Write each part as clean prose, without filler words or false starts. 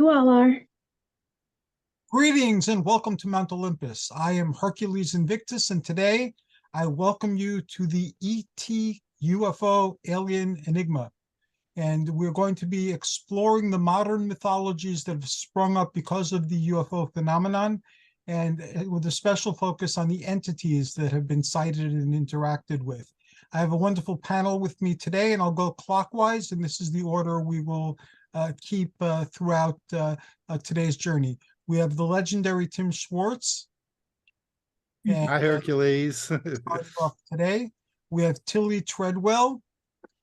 You all are. Greetings and welcome to Mount Olympus. I am Hercules Invictus, and today I welcome you to the ET UFO Alien Enigma. And we're going to be exploring the modern mythologies that have sprung up because of the UFO phenomenon, and with a special focus on the entities that have been sighted and interacted with. I have a wonderful panel with me today, and I'll go clockwise, and this is the order we will keep throughout today's journey. We have the legendary Tim Schwartz. And Hi, Hercules. start off today, we have Tilly Treadwell.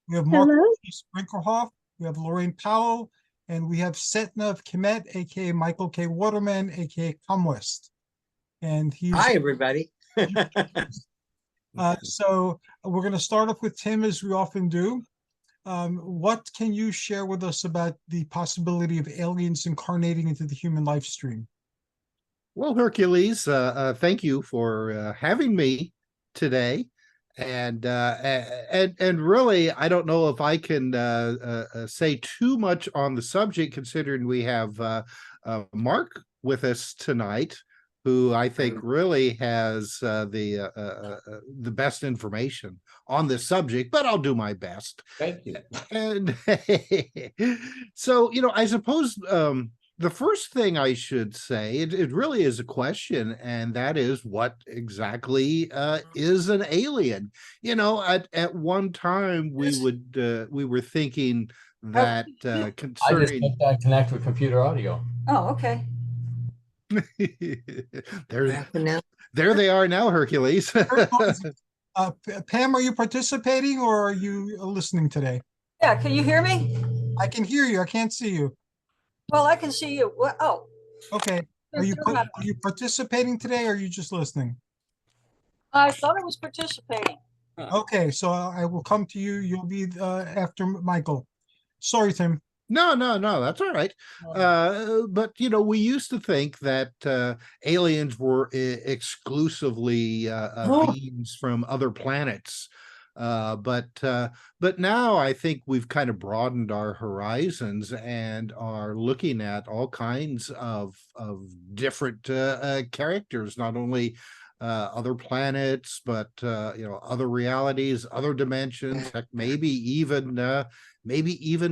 We have Mark Hello. Sprinkerhoff. We have Lorraine Powell. And we have Setnav Kemet, aka Michael K. Waterman, aka Comwest. And he's Hi, everybody. so we're going to start off with Tim, as we often do. What can you share with us about the possibility of aliens incarnating into the human life stream? Well, Hercules, thank you for having me today. And really, I don't know if I can say too much on the subject, considering we have Mark with us tonight, who I think really has the best information on this subject, but I'll do my best. Thank you. And so, I suppose the first thing I should say, it really is a question, and that is, what exactly is an alien? At one time we were thinking that I just concerning connect with computer audio. Oh, okay. there they are now, Hercules. Pam, are you participating or are you listening today? Yeah, can you hear me? I can hear you. I can't see you. Well, I can see you. Well, oh, Okay. Are you participating today, or are you just listening? I thought I was participating. Okay, so I will come to you. You'll be after Michael. Sorry, Tim. No, that's all right. But we used to think that aliens were exclusively beings from other planets. But now I think we've kind of broadened our horizons and are looking at all kinds of different characters, not only other planets, but other realities, other dimensions, heck, maybe even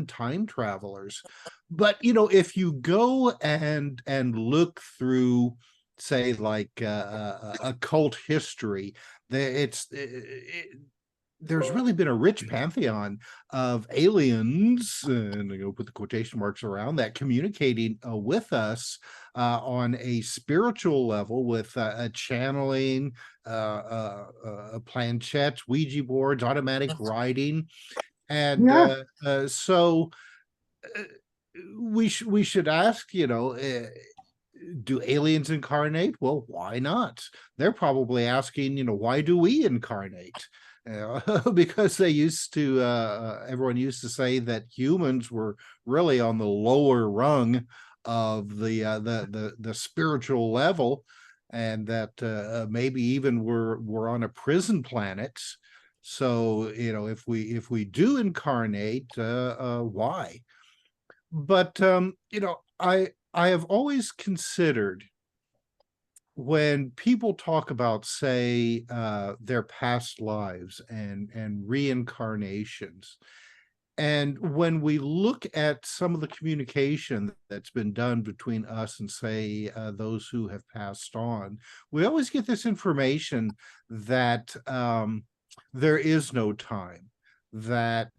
time travelers. But if you go and look through, say, like occult history, there's really been a rich pantheon of aliens, and I'm going to put the quotation marks around that, communicating with us on a spiritual level with channeling, planchettes, Ouija boards, automatic writing. And so we should ask, do aliens incarnate? Well, why not? They're probably asking, why do we incarnate? Because they used to, everyone used to say that humans were really on the lower rung of the spiritual level, and that maybe even we're on a prison planet. So if we do incarnate, why? But I have always considered, when people talk about, say, their past lives and reincarnations, and when we look at some of the communication that's been done between us and, say, those who have passed on, we always get this information that there is no time, that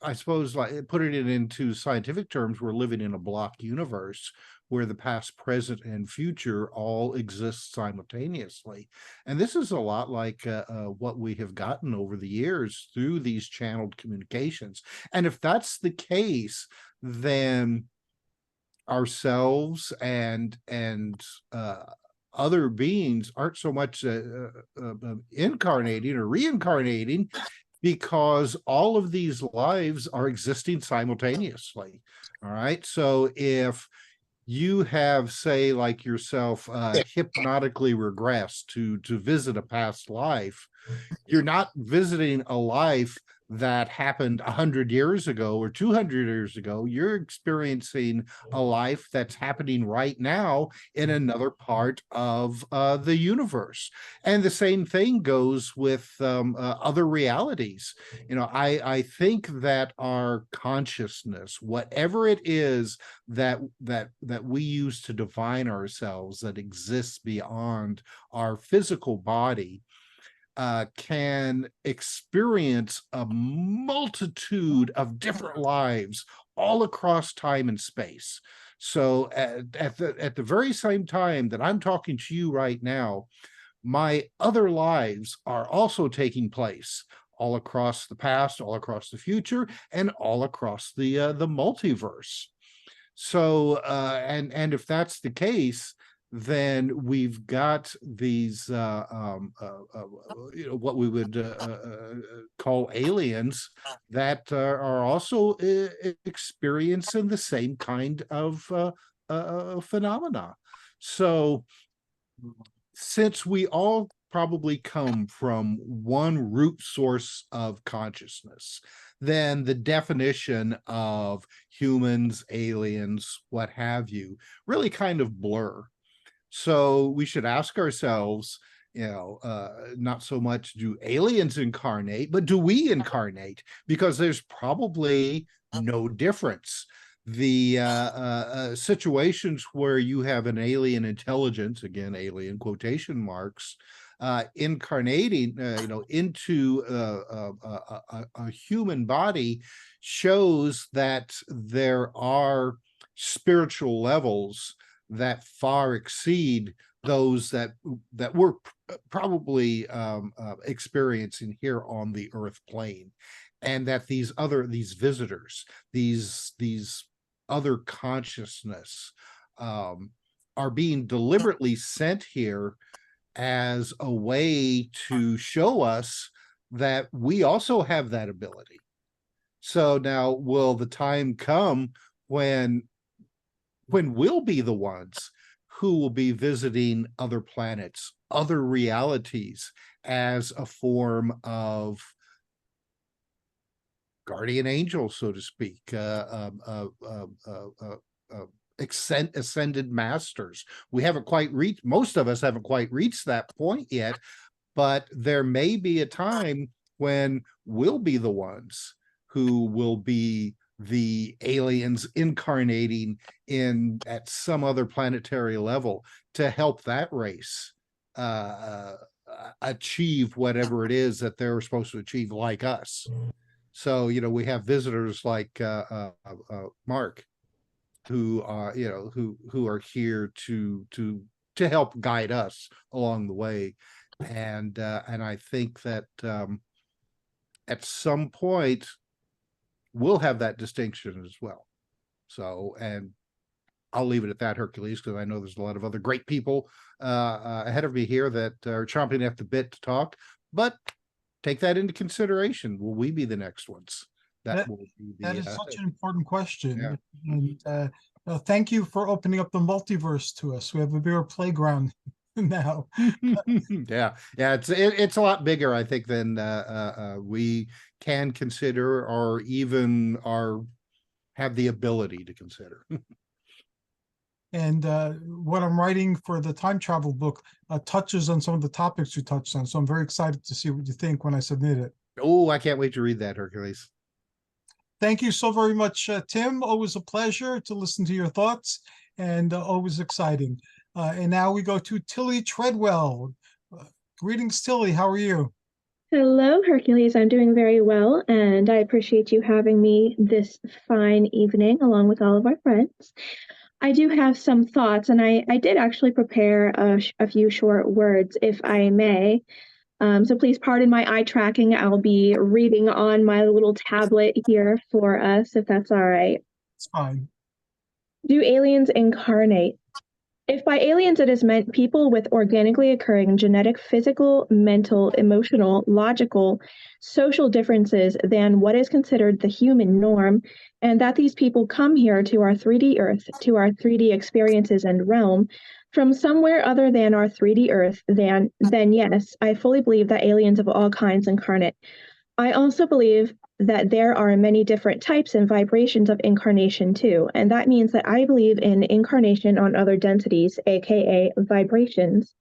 I suppose, like, putting it into scientific terms, we're living in a block universe where the past, present, and future all exist simultaneously. And this is a lot like what we have gotten over the years through these channeled communications. And if that's the case, then ourselves and other beings aren't so much incarnating or reincarnating, because all of these lives are existing simultaneously. All right. So if you have, say, like yourself, hypnotically regressed to visit a past life, you're not visiting a life that happened 100 years ago or 200 years ago. You're experiencing a life that's happening right now in another part of the universe. And the same thing goes with other realities. You know, I think that our consciousness, whatever it is that we use to define ourselves, that exists beyond our physical body, can experience a multitude of different lives all across time and space. So at the very same time that I'm talking to you right now, my other lives are also taking place all across the past, all across the future, and all across the multiverse. So and if that's the case, then we've got these you know, what we would call aliens that are also experiencing the same kind of phenomena. So since we all probably come from one root source of consciousness, then the definition of humans, aliens, what have you, really kind of blur. So we should ask ourselves, you know, not so much do aliens incarnate, but do we incarnate? Because there's probably no difference. The situations where you have an alien intelligence, again, alien quotation marks, incarnating, you know, into a human body shows that there are spiritual levels that far exceed those that we're probably experiencing here on the earth plane, and that these visitors, these other consciousness, are being deliberately sent here as a way to show us that we also have that ability. So now, will the time come when we'll be the ones who will be visiting other planets, other realities, as a form of guardian angel, so to speak, ascended masters? We haven't quite reached, most of us haven't quite reached that point yet, but there may be a time when we'll be the ones who will be the aliens incarnating in at some other planetary level to help that race achieve whatever it is that they're supposed to achieve, like us. So, you know, we have visitors like Mark, who are, you know, who are here to help guide us along the way. And I think that at some point we'll have that distinction as well. So, and I'll leave it at that, Hercules, because I know there's a lot of other great people ahead of me here that are chomping at the bit to talk. But take that into consideration. Will we be the next ones? That will be that is such an important question. Yeah. And thank you for opening up the multiverse to us. We have a bigger playground now. Yeah, it's a lot bigger, I think, than we can consider, or even have the ability to consider. And what I'm writing for the time travel book touches on some of the topics you touched on. So I'm very excited to see what you think when I submit it. Oh, I can't wait to read that, Hercules. Thank you so very much, Tim. Always a pleasure to listen to your thoughts, and always exciting. And now we go to Tilly Treadwell. Greetings, Tilly. How are you? Hello, Hercules. I'm doing very well, and I appreciate you having me this fine evening along with all of our friends. I do have some thoughts, and I did actually prepare a few short words, if I may. So please pardon my eye tracking. I'll be reading on my little tablet here for us, if that's all right. It's fine. Do aliens incarnate? If by aliens it is meant people with organically occurring genetic, physical, mental, emotional, logical, social differences than what is considered the human norm, and that these people come here to our 3D Earth, to our 3D experiences and realm, from somewhere other than our 3D Earth, then yes, I fully believe that aliens of all kinds incarnate. I also believe that there are many different types and vibrations of incarnation too. And that means that I believe in incarnation on other densities, aka vibrations.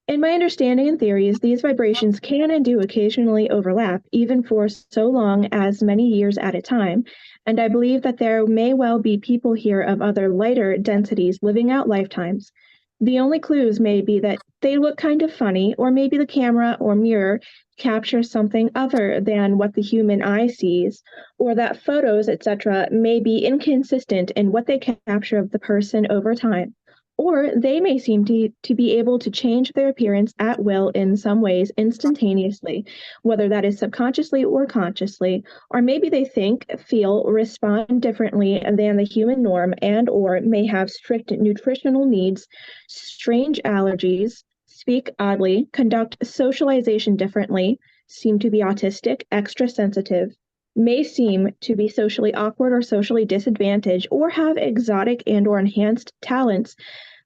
In my understanding and theories, these vibrations can and do occasionally overlap, even for so long as many years at a time. And I believe that there may well be people here of other lighter densities living out lifetimes. The only clues may be that they look kind of funny, or maybe the camera or mirror captures something other than what the human eye sees, or that photos, etc., may be inconsistent in what they capture of the person over time. Or they may seem to be able to change their appearance at will in some ways instantaneously, whether that is subconsciously or consciously, or maybe they think, feel, respond differently than the human norm and or may have strict nutritional needs, strange allergies, speak oddly, conduct socialization differently, seem to be autistic, extra sensitive, may seem to be socially awkward or socially disadvantaged, or have exotic and or enhanced talents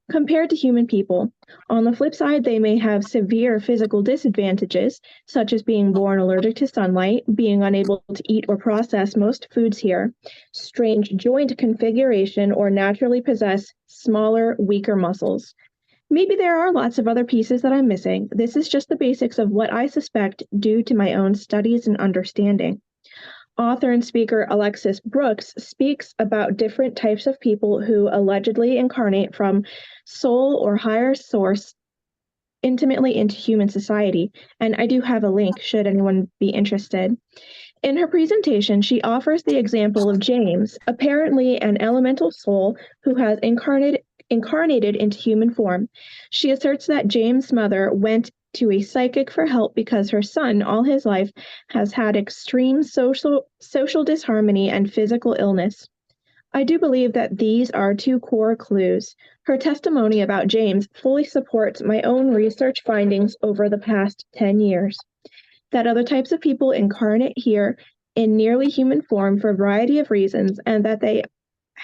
compared to human people. On the flip side, they may have severe physical disadvantages, such as being born allergic to sunlight, being unable to eat or process most foods here, strange joint configuration, or naturally possess smaller, weaker muscles. Maybe there are lots of other pieces that I'm missing. This is just the basics of what I suspect due to my own studies and understanding. Author and speaker Alexis Brooks speaks about different types of people who allegedly incarnate from soul or higher source intimately into human society, and I do have a link should anyone be interested. In her presentation, she offers the example of James, apparently an elemental soul who has incarnated into human form. She asserts that James' mother went to a psychic for help because her son, all his life, has had extreme social disharmony and physical illness. I do believe that these are two core clues. Her testimony about James fully supports my own research findings over the past 10 years. That other types of people incarnate here in nearly human form for a variety of reasons, and that they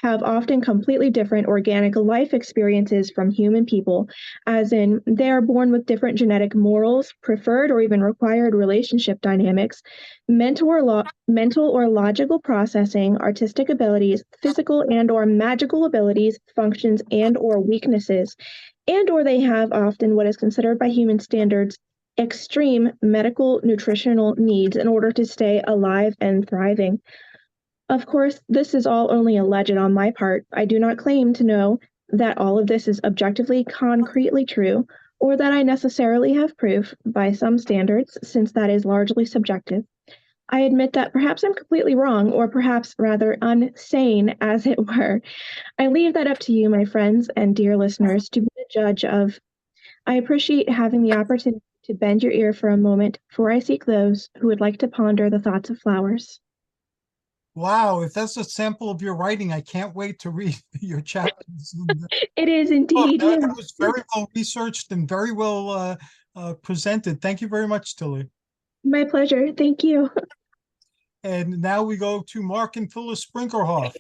have often completely different organic life experiences from human people, as in they are born with different genetic morals, preferred or even required relationship dynamics, mental or logical processing, artistic abilities, physical and or magical abilities, functions and or weaknesses, and or they have often what is considered by human standards extreme medical nutritional needs in order to stay alive and thriving. Of course, this is all only alleged on my part. I do not claim to know that all of this is objectively, concretely true, or that I necessarily have proof by some standards, since that is largely subjective. I admit that perhaps I'm completely wrong, or perhaps rather unsane, as it were. I leave that up to you, my friends and dear listeners, to be the judge of. I appreciate having the opportunity to bend your ear for a moment, for I seek those who would like to ponder the thoughts of flowers. Wow, if that's a sample of your writing, I can't wait to read your chapters. It is Look, indeed. that Yes. was very well researched and very well presented. Thank you very much, Tilly. My pleasure. Thank you. And now we go to Mark and Phyllis Sprinkerhoff.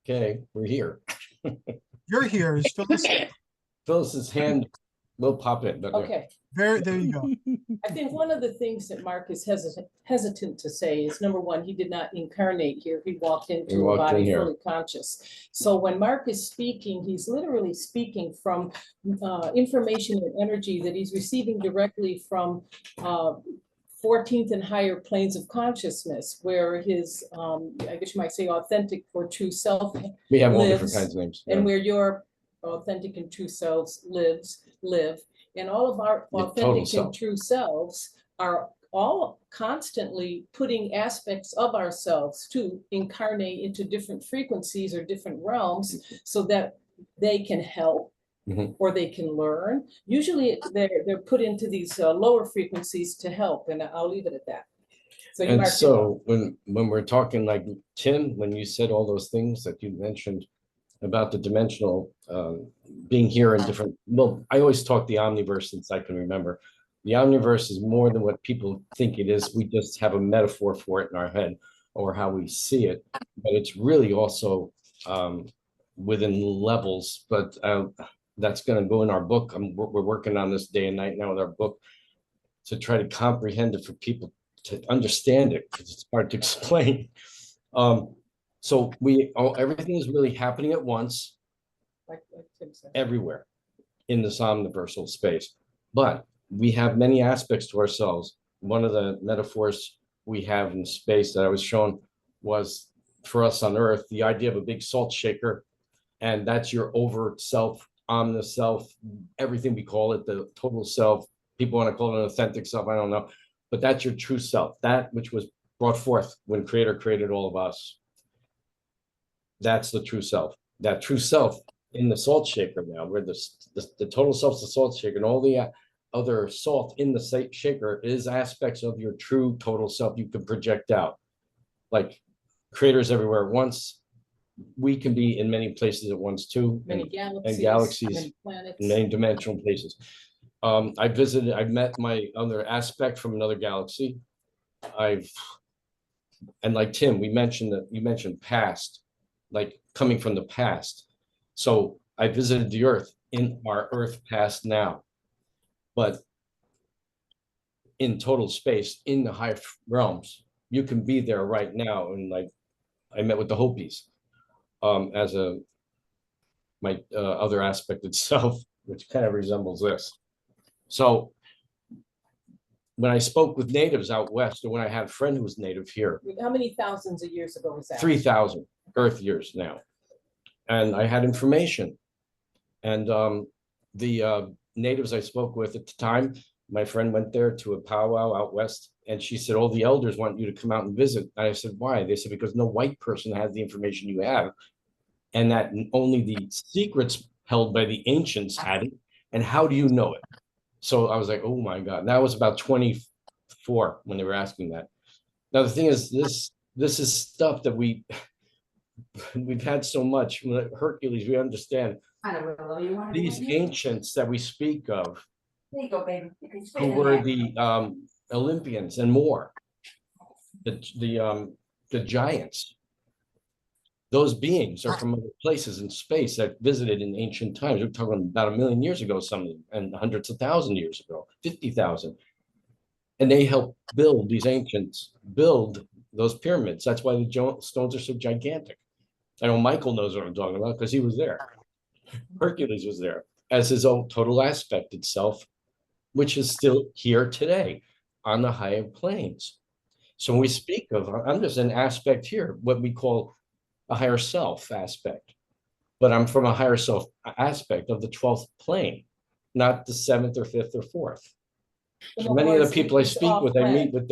Okay, we're here. You're here. Is Phyllis? Phyllis's hand will pop in. But Okay, There you go. I think one of the things that Mark is hesitant to say is, number one, he did not incarnate here. He walked He into a walked in body here. fully conscious. So when Mark is speaking, he's literally speaking from information and energy that he's receiving directly from 14th and higher planes of consciousness, where his, I guess you might say, authentic or true self we have all lives, different kinds of names. and Yeah. where your authentic and true selves live. And all of our Your total authentic and self. true selves are all constantly putting aspects of ourselves to incarnate into different frequencies or different realms so that they can help Mhm. or they can learn. Usually they're put into these lower frequencies to help, and I'll leave it at that. So you And Mark, so when we're talking like Tim, when you said all those things that you mentioned about the dimensional being here in different, well, I always talk the omniverse since I can remember. The omniverse is more than what people think it is. We just have a metaphor for it in our head or how we see it, but it's really also within levels. But that's going to go in our book. We're working on this day and night now with our book to try to comprehend it for people to understand it, because it's hard to explain. So everything is really happening at once, Like Tim said. everywhere in this omniversal space. But we have many aspects to ourselves. One of the metaphors we have in space that I was shown was, for us on Earth, the idea of a big salt shaker, and that's your overt self, omnis self, everything we call it, the total self. People want to call it an authentic self, I don't know, but that's your true self, that which was brought forth when Creator created all of us. That's the true self. That true self in the salt shaker now, where the total self's the salt shaker, and all the other salt in the shaker is aspects of your true total self you can project out. Like Creator's everywhere at once. We can be in many places at once too. Many and galaxies, galaxies, many planets. many dimensional places. I've met my other aspect from another galaxy. And like Tim, you mentioned past, like coming from the past. So I visited the Earth in our Earth past now, but in total space, in the high realms, you can be there right now. And like, I met with the Hopis as my other aspect itself, which kind of resembles this. So when I spoke with natives out west, or when I had a friend who was native here, How many thousands of years ago was that? 3,000 Earth years now, and I had information, and the natives I spoke with at the time, my friend went there to a powwow out west, and she said, all the elders want you to come out and visit. And I said, why? They said, because no white person has the information you have, and that only the secrets held by the ancients had it. And how do you know it? So I was like, oh my God. That was about 24 when they were asking that. Now the thing is, this is stuff that we've had so much. Hercules, we understand these ancients that we speak of, There you go, baby. You can spit who in were there. the Olympians and more, the giants. Those beings are from other places in space that visited in ancient times. We're talking about 1 million years ago, some of them, and hundreds of thousand years ago, 50,000. And they helped build, these ancients build those pyramids. That's why the stones are so gigantic. I know Michael knows what I'm talking about because he was there. Hercules was there as his own total aspect itself, which is still here today on the higher planes. So when we speak of, I'm just an aspect here, what we call a higher self aspect, but I'm from a higher self aspect of the 12th plane, not the 7th or 5th or 4th. So many of the people I speak with, I meet with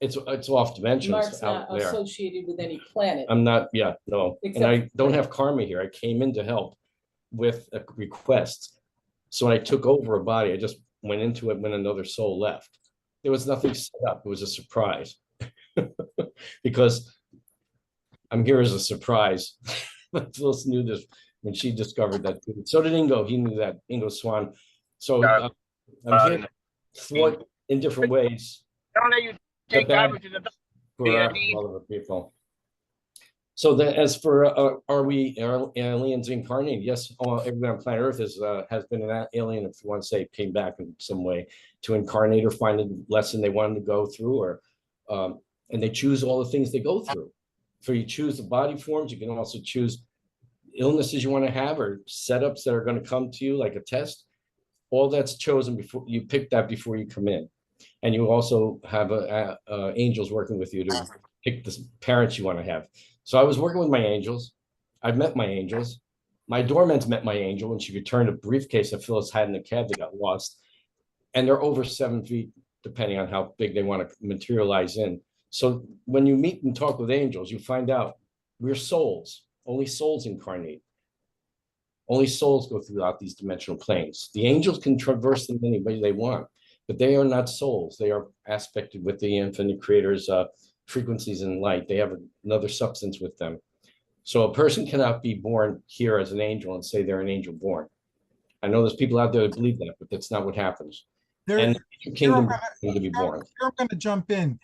it's off dimensions. Mark's out not there. associated with any planet. I'm not, yeah, no. Except and I don't have karma here. I came in to help with a request. So when I took over a body, I just went into it when another soul left. There was nothing set up. It was a surprise. Because I'm here as a surprise. Phyllis knew this when she discovered that. So did Ingo. He knew that, Ingo Swan. So I'm here to thwart in different ways. Don't let you the take bad garbage in the dog. for Yeah, all of the people. So that as for are we aliens incarnated? Yes, everyone on planet Earth has been an alien, if you want to say, came back in some way to incarnate or find a lesson they wanted to go through, or and they choose all the things they go through. So you choose the body forms. You can also choose illnesses you want to have or setups that are going to come to you, like a test. All that's chosen before you pick that before you come in, and you also have angels working with you to pick the parents you want to have. So I was working with my angels. I've met my angels. My doorman's met my angel when she returned a briefcase that Phyllis had in the cab that got lost. And they're over 7 feet, depending on how big they want to materialize in. So when you meet and talk with angels, you find out we're souls. Only souls incarnate. Only souls go throughout these dimensional planes. The angels can traverse them any way they want, but they are not souls. They are aspected with the infinite creator's frequencies and light. They have another substance with them. So a person cannot be born here as an angel and say they're an angel born. I know there's people out there that believe that, but that's not what happens. And the kingdom is to be born. I'm going to jump in.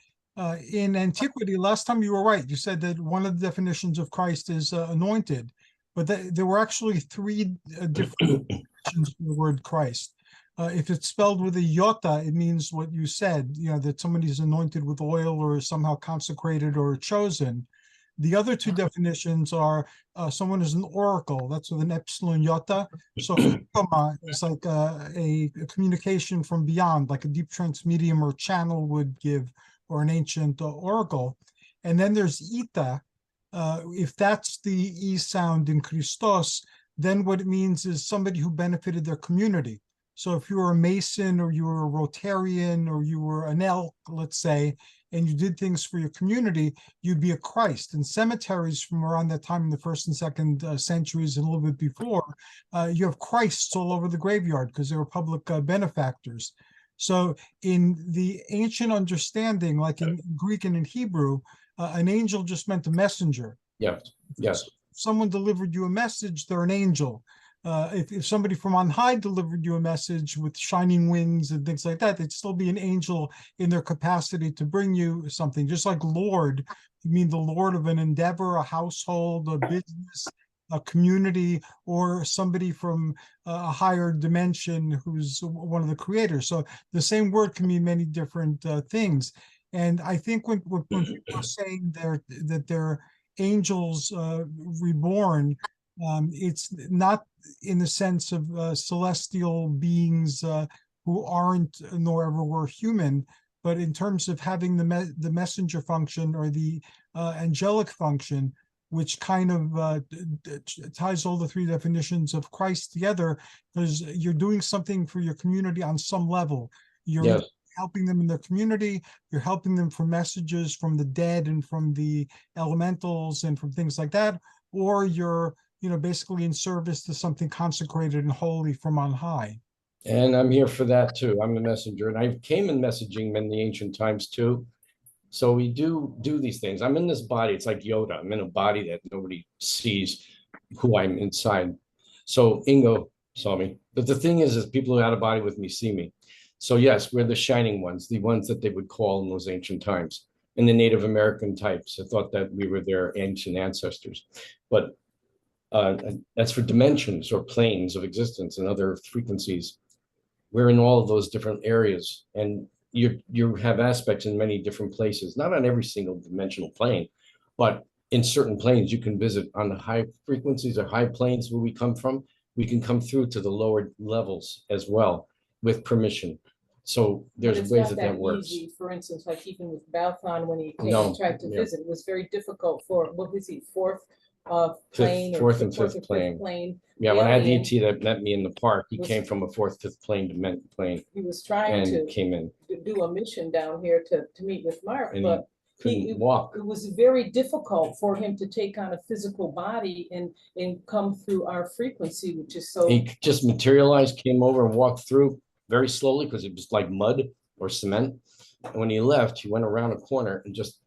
In antiquity, last time you were right. You said that one of the definitions of Christ is anointed, but there were actually three different definitions for the word Christ. If it's spelled with a yota, it means what you said, that somebody's anointed with oil or somehow consecrated or chosen. The other two definitions are someone is an oracle. That's with an epsilon yota. So chokama is like a communication from beyond, like a deep trance medium or channel would give, or an ancient oracle. And then there's ita. If that's the E sound in Christos, then what it means is somebody who benefited their community. So if you were a Mason or you were a Rotarian or you were an elk, let's say, and you did things for your community, you'd be a Christ. In cemeteries from around that time in the first and second centuries and a little bit before, you have Christs all over the graveyard because they were public benefactors. So in the ancient understanding, like in Greek and in Hebrew, an angel just meant a messenger. Yes, yes. If someone delivered you a message, they're an angel. If somebody from on high delivered you a message with shining wings and things like that, they'd still be an angel in their capacity to bring you something. Just like Lord, you mean the Lord of an endeavor, a household, a business, a community, or somebody from a higher dimension who's one of the creators. So the same word can mean many different things. And I think when people are saying that they're angels reborn, it's not in the sense of celestial beings who aren't nor ever were human, but in terms of having the messenger function or the angelic function, which kind of ties all the three definitions of Christ together, because you're doing something for your community on some level. You're Yes. helping them in their community, you're helping them for messages from the dead and from the elementals and from things like that, or you're basically in service to something consecrated and holy from on high. And I'm here for that too. I'm a messenger, and I came in messaging in the ancient times too. So we do these things. I'm in this body. It's like Yoda. I'm in a body that nobody sees who I'm inside. So Ingo saw me. But the thing is people who are out of body with me see me. So yes, we're the shining ones, the ones that they would call in those ancient times. And the Native American types, I thought that we were their ancient ancestors. But that's for dimensions or planes of existence and other frequencies. We're in all of those different areas, and you have aspects in many different places, not on every single dimensional plane, but in certain planes you can visit on the high frequencies or high planes where we come from. We can come through to the lower levels as well with permission. So there's ways that works. Easy. For instance, like even with Balthon, when he came No, and tried to yeah. visit, it was very difficult for, what was he, fourth plane? Fourth and fifth plane. Yeah, The when I had the alien ET that met me in the park, he was- came from a fourth, fifth plane plane He was trying and to came in do a mission down here to meet with Mark, and but couldn't walk. it was very difficult for him to take on a physical body and come through our frequency, which is so. He just materialized, came over and walked through very slowly because it was like mud or cement. And when he left, he went around a corner and just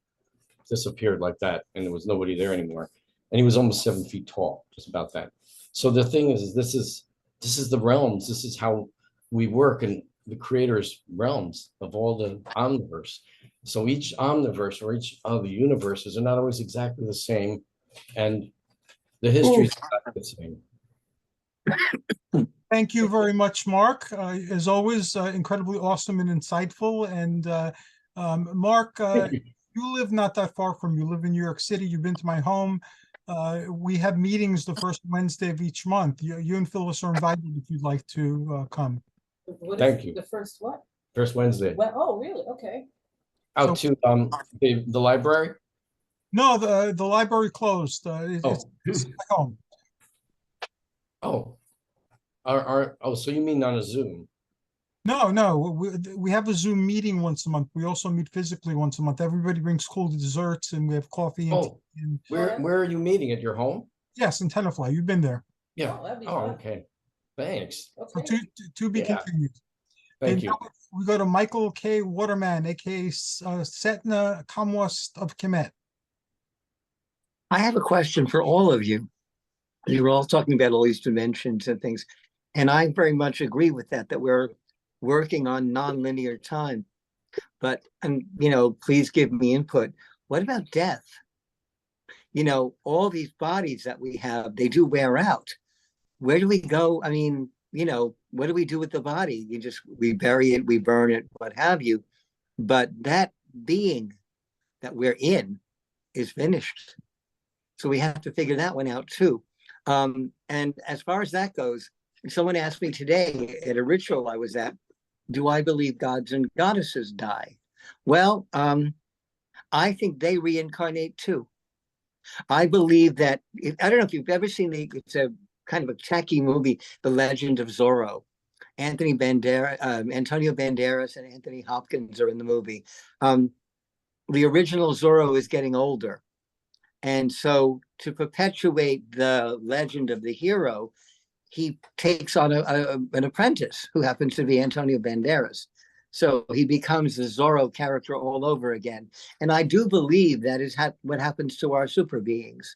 disappeared like that. And there was nobody there anymore. And he was almost 7 feet tall, just about that. So the thing is this is the realms. This is how we work in the creator's realms of all the omniverse. So each omniverse or each of the universes are not always exactly the same. And the history is not the same. Thank you very much, Mark. As always, incredibly awesome and insightful. And Mark, you live not that far from, you live in New York City. You've been to my home. We have meetings the first Wednesday of each month. You and Phyllis are invited if you'd like to come. Thank you. The first what? First Wednesday. Well, oh, really? Okay. Out to the library? No, the library closed. It's my home. Oh. So you mean on a Zoom? No, we have a Zoom meeting once a month. We also meet physically once a month. Everybody brings cool desserts and we have coffee. And Oh, where are you meeting? At your home? Yes, in Tenafly. You've been there. Yeah. Oh, that'd be Oh, fun. okay. Thanks. So Okay. to be Yeah. continued. Thank And you. now we go to Michael K. Waterman, aka Setna Kamwast of Kemet. I have a question for all of you. You were all talking about all these dimensions and things, and I very much agree with that we're working on nonlinear time. But, please give me input. What about death? All these bodies that we have, they do wear out. Where do we go? I mean, what do we do with the body? We bury it, we burn it, what have you. But that being that we're in is finished. So we have to figure that one out too. And as far as that goes, someone asked me today at a ritual I was at, do I believe gods and goddesses die? Well, I think they reincarnate too. I believe that, I don't know if you've ever seen it's a kind of a tacky movie, The Legend of Zorro. Antonio Banderas and Anthony Hopkins are in the movie. The original Zorro is getting older. And so to perpetuate the legend of the hero, he takes on an apprentice who happens to be Antonio Banderas. So he becomes the Zorro character all over again. And I do believe that is what happens to our super beings,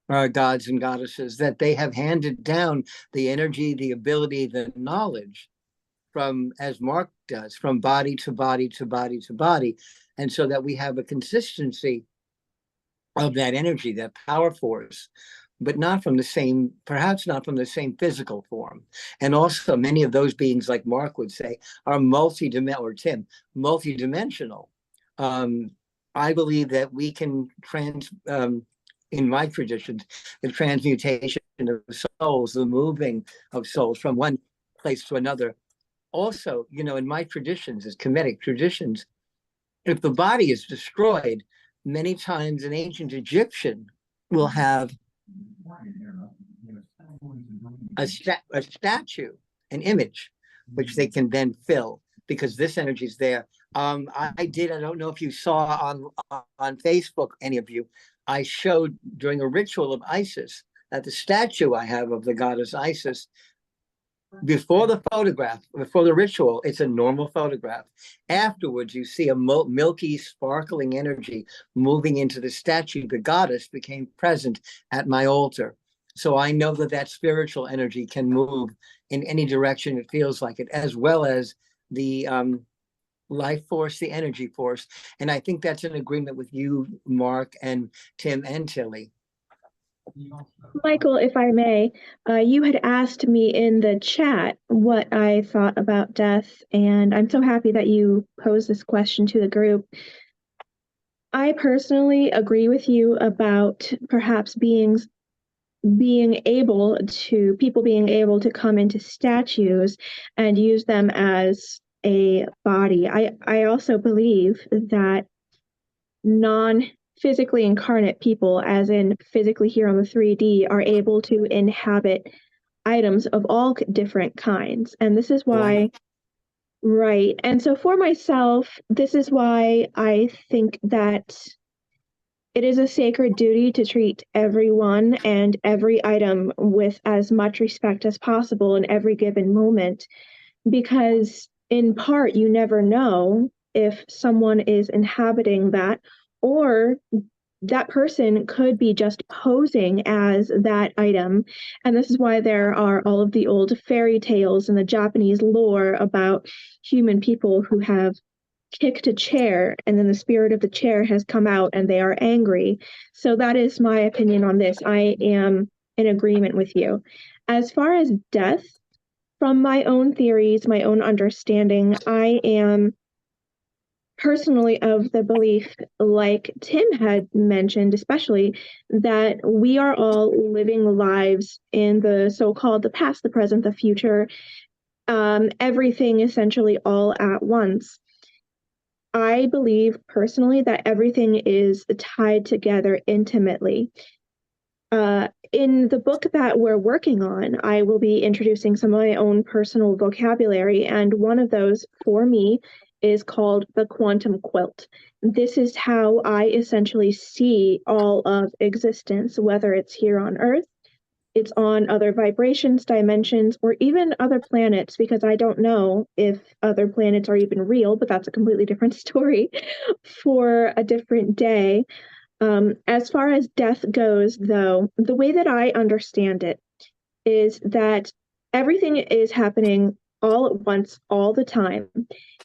our gods and goddesses, that they have handed down the energy, the ability, the knowledge from, as Mark does, from body to body to body to body. And so that we have a consistency of that energy, that power force, but not from the same, perhaps not from the same physical form. And also many of those beings, like Mark would say, are multi-dimensional, or Tim, multi-dimensional. I believe that we can in my traditions, the transmutation of souls, the moving of souls from one place to another. Also, in my traditions, as Kemetic traditions, if the body is destroyed, many times an ancient Egyptian will have a statue, an image, which they can then fill because this energy is there. I don't know if you saw on Facebook, any of you, I showed during a ritual of Isis that the statue I have of the goddess Isis, before the photograph, before the ritual, it's a normal photograph. Afterwards, you see a milky, sparkling energy moving into the statue. The goddess became present at my altar. So I know that spiritual energy can move in any direction it feels like it, as well as the life force, the energy force. And I think that's an agreement with you, Mark, and Tim, and Tilly. Michael, if I may, you had asked me in the chat what I thought about death, and I'm so happy that you posed this question to the group. I personally agree with you about perhaps people being able to come into statues and use them as a body. I also believe that non-physically incarnate people, as in physically here on the 3D, are able to inhabit items of all different kinds. And this is why, right. And so for myself, this is why I think that it is a sacred duty to treat everyone and every item with as much respect as possible in every given moment, because in part, you never know if someone is inhabiting that, or that person could be just posing as that item. And this is why there are all of the old fairy tales and the Japanese lore about human people who have kicked a chair and then the spirit of the chair has come out and they are angry. So that is my opinion on this. I am in agreement with you. As far as death, from my own theories, my own understanding, I am personally of the belief, like Tim had mentioned, especially, that we are all living lives in the so-called the past, the present, the future, everything essentially all at once. I believe personally that everything is tied together intimately. In the book that we're working on, I will be introducing some of my own personal vocabulary, and one of those for me is called the quantum quilt. This is how I essentially see all of existence, whether it's here on Earth, it's on other vibrations, dimensions, or even other planets, because I don't know if other planets are even real, but that's a completely different story for a different day. As far as death goes, though, the way that I understand it is that everything is happening all at once, all the time.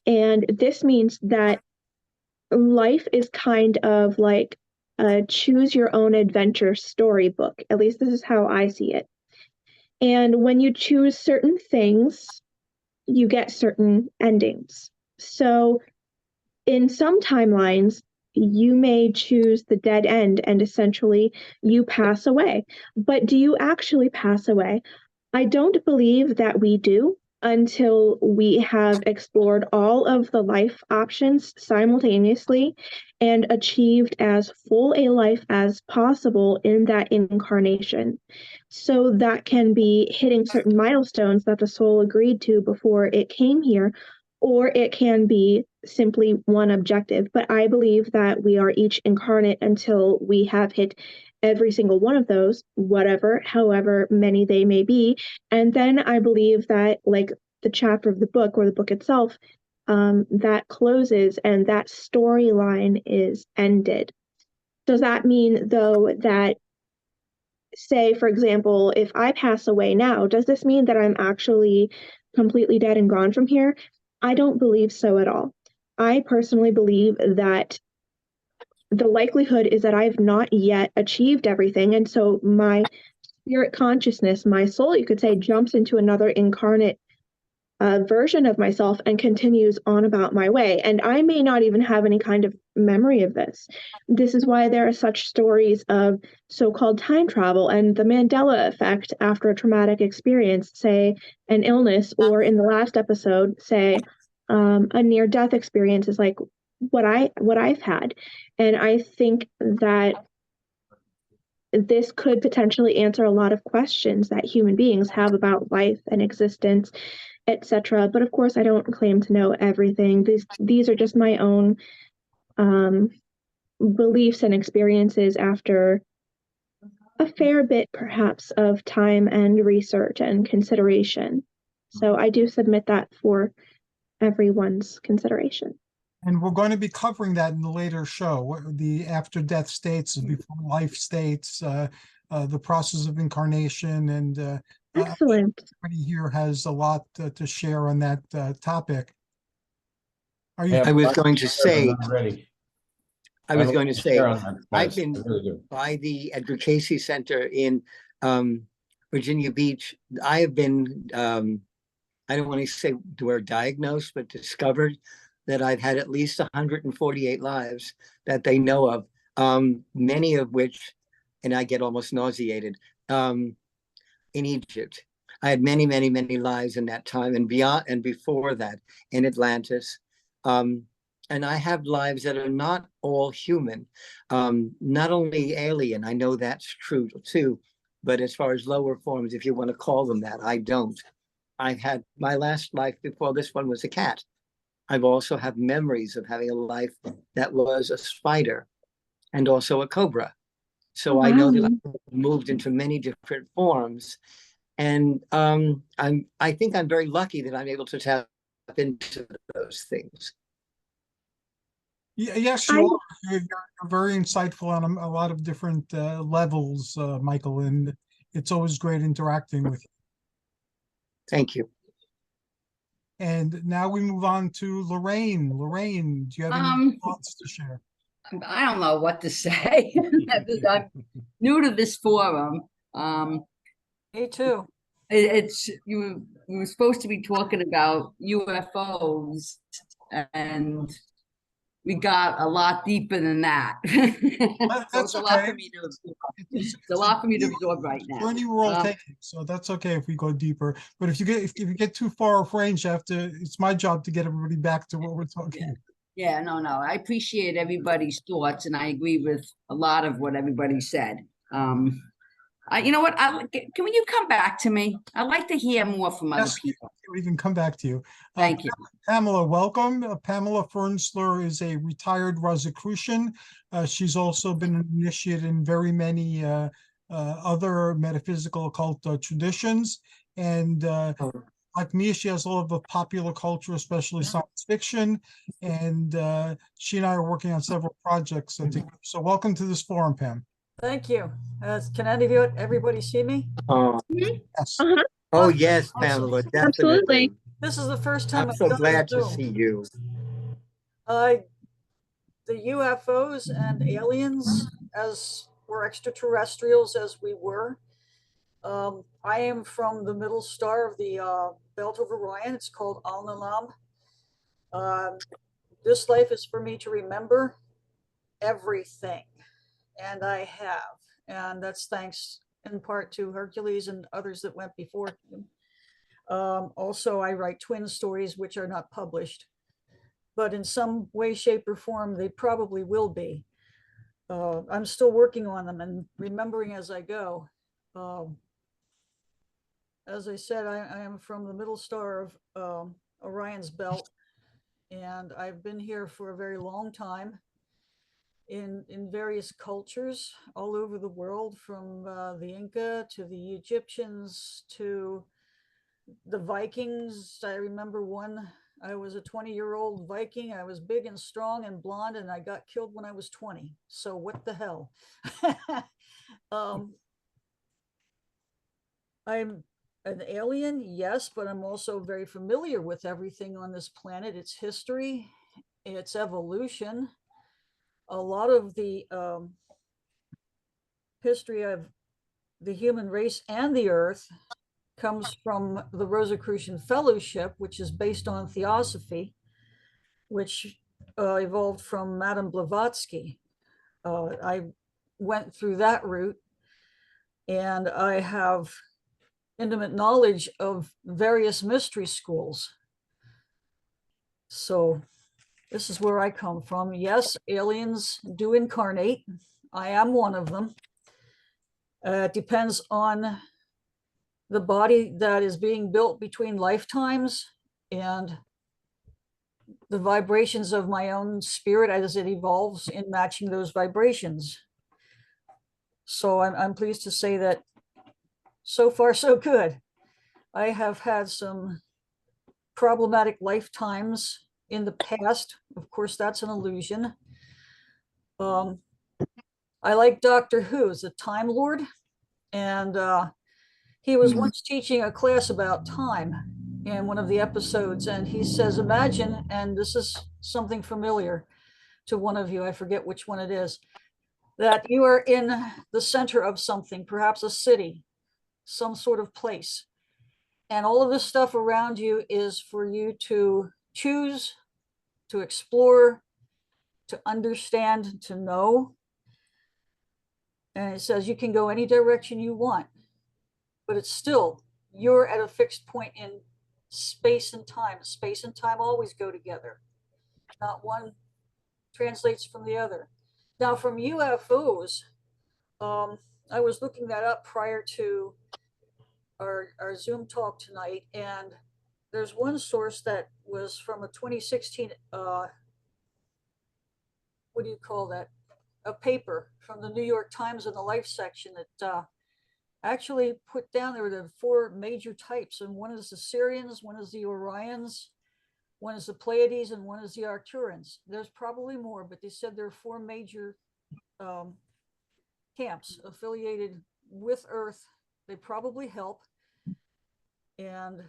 And this means that life is kind of like a choose your own adventure storybook. At least this is how I see it. And when you choose certain things, you get certain endings. So in some timelines, you may choose the dead end and essentially you pass away. But do you actually pass away? I don't believe that we do until we have explored all of the life options simultaneously and achieved as full a life as possible in that incarnation. So that can be hitting certain milestones that the soul agreed to before it came here, or it can be simply one objective. But I believe that we are each incarnate until we have hit every single one of those, whatever, however many they may be. And then I believe that, like the chapter of the book or the book itself, that closes and that storyline is ended. Does that mean, though, that, say, for example, if I pass away now, does this mean that I'm actually completely dead and gone from here? I don't believe so at all. I personally believe that the likelihood is that I've not yet achieved everything. And so my spirit consciousness, my soul, you could say, jumps into another incarnate version of myself and continues on about my way. And I may not even have any kind of memory of this. This is why there are such stories of so-called time travel and the Mandela effect after a traumatic experience, say an illness, or in the last episode, say a near-death experience is like what I've had. And I think that this could potentially answer a lot of questions that human beings have about life and existence, etc. But of course, I don't claim to know everything. These are just my own beliefs and experiences after a fair bit, perhaps, of time and research and consideration. So I do submit that for everyone's consideration. And we're going to be covering that in the later show, the after death states, before life states, the process of incarnation, and Excellent. everybody here has a lot to share on that topic. Are you? I was going to say, Ready. I was going to say, I've I've been by the Edgar Cayce Center in Virginia Beach. I have been, I don't want to say the word diagnosed, but discovered that I've had at least 148 lives that they know of, many of which, and I get almost nauseated, in Egypt. I had many, many, many lives in that time and beyond, and before that in Atlantis. And I have lives that are not all human, not only alien, I know that's true too, but as far as lower forms, if you want to call them that, I don't. I had my last life before this one was a cat. I've also have memories of having a life that was a spider and also a cobra. So I know that I've moved into many different forms. And I think I'm very lucky that I'm able to tap into those things. Yes, you are. You're very insightful on a lot of different levels, Michael, and it's always great interacting with you. Thank you. And now we move on to Lorraine. Lorraine, do you have any thoughts to share? I don't know what to say. I'm new to this forum. Me too. It's you were supposed to be talking about UFOs, and we got a lot deeper than that. So That's it's a lot okay. for me to absorb. It's a lot for me to absorb right now. Journey we're all taking, so that's okay if we go deeper. But if you get too far off range, it's my job to get everybody back to what we're talking. Yeah, no. I appreciate everybody's thoughts, and I agree with a lot of what everybody said. You know what? Can you come back to me? I'd like to hear more from other people. We can come back to you. Thank you. Pamela, welcome. Pamela Fernsler is a retired Rosicrucian. She's also been an initiate in very many other metaphysical occult traditions. And like me, she has a lot of popular culture, especially science fiction. And she and I are working on several projects together. So welcome to this forum, Pam. Thank you. Can everybody see me? Yes. Oh, yes, Awesome. Pamela, definitely. Absolutely. This is the first time I'm so done glad to Zoom. see you. The UFOs and aliens, as were extraterrestrials as we were, I am from the middle star of the belt of Orion. It's called Al-Nilam. This life is for me to remember everything, and I have. And that's thanks in part to Hercules and others that went before him. Also, I write twin stories, which are not published, but in some way, shape, or form, they probably will be. I'm still working on them and remembering as I go. As I said, I am from the middle star of Orion's belt, and I've been here for a very long time in various cultures all over the world, from the Inca to the Egyptians to the Vikings. I remember I was a 20-year-old Viking. I was big and strong and blonde, and I got killed when I was 20. So what the hell? I'm an alien, yes, but I'm also very familiar with everything on this planet, its history, its evolution. A lot of the history of the human race and the earth comes from the Rosicrucian Fellowship, which is based on Theosophy, which evolved from Madame Blavatsky. I went through that route, and I have intimate knowledge of various mystery schools. So this is where I come from. Yes, aliens do incarnate. I am one of them. It depends on the body that is being built between lifetimes and the vibrations of my own spirit as it evolves in matching those vibrations. So I'm pleased to say that so far so good. I have had some problematic lifetimes in the past. Of course, that's an illusion. I like Doctor Who as a Time Lord, and he was once teaching a class about time in one of the episodes, and he says, imagine, and this is something familiar to one of you, I forget which one it is, that you are in the center of something, perhaps a city, some sort of place, and all of this stuff around you is for you to choose, to explore, to understand, to know. And it says you can go any direction you want, but it's still, you're at a fixed point in space and time. Space and time always go together. Not one translates from the other. Now, from UFOs, I was looking that up prior to our Zoom talk tonight, and there's one source that was from a 2016, what do you call that? A paper from the New York Times in the Life section that actually put down there the four major types, and one is the Sirians, one is the Orions, one is the Pleiades, and one is the Arcturians. There's probably more, but they said there are four major camps affiliated with Earth. They probably help. And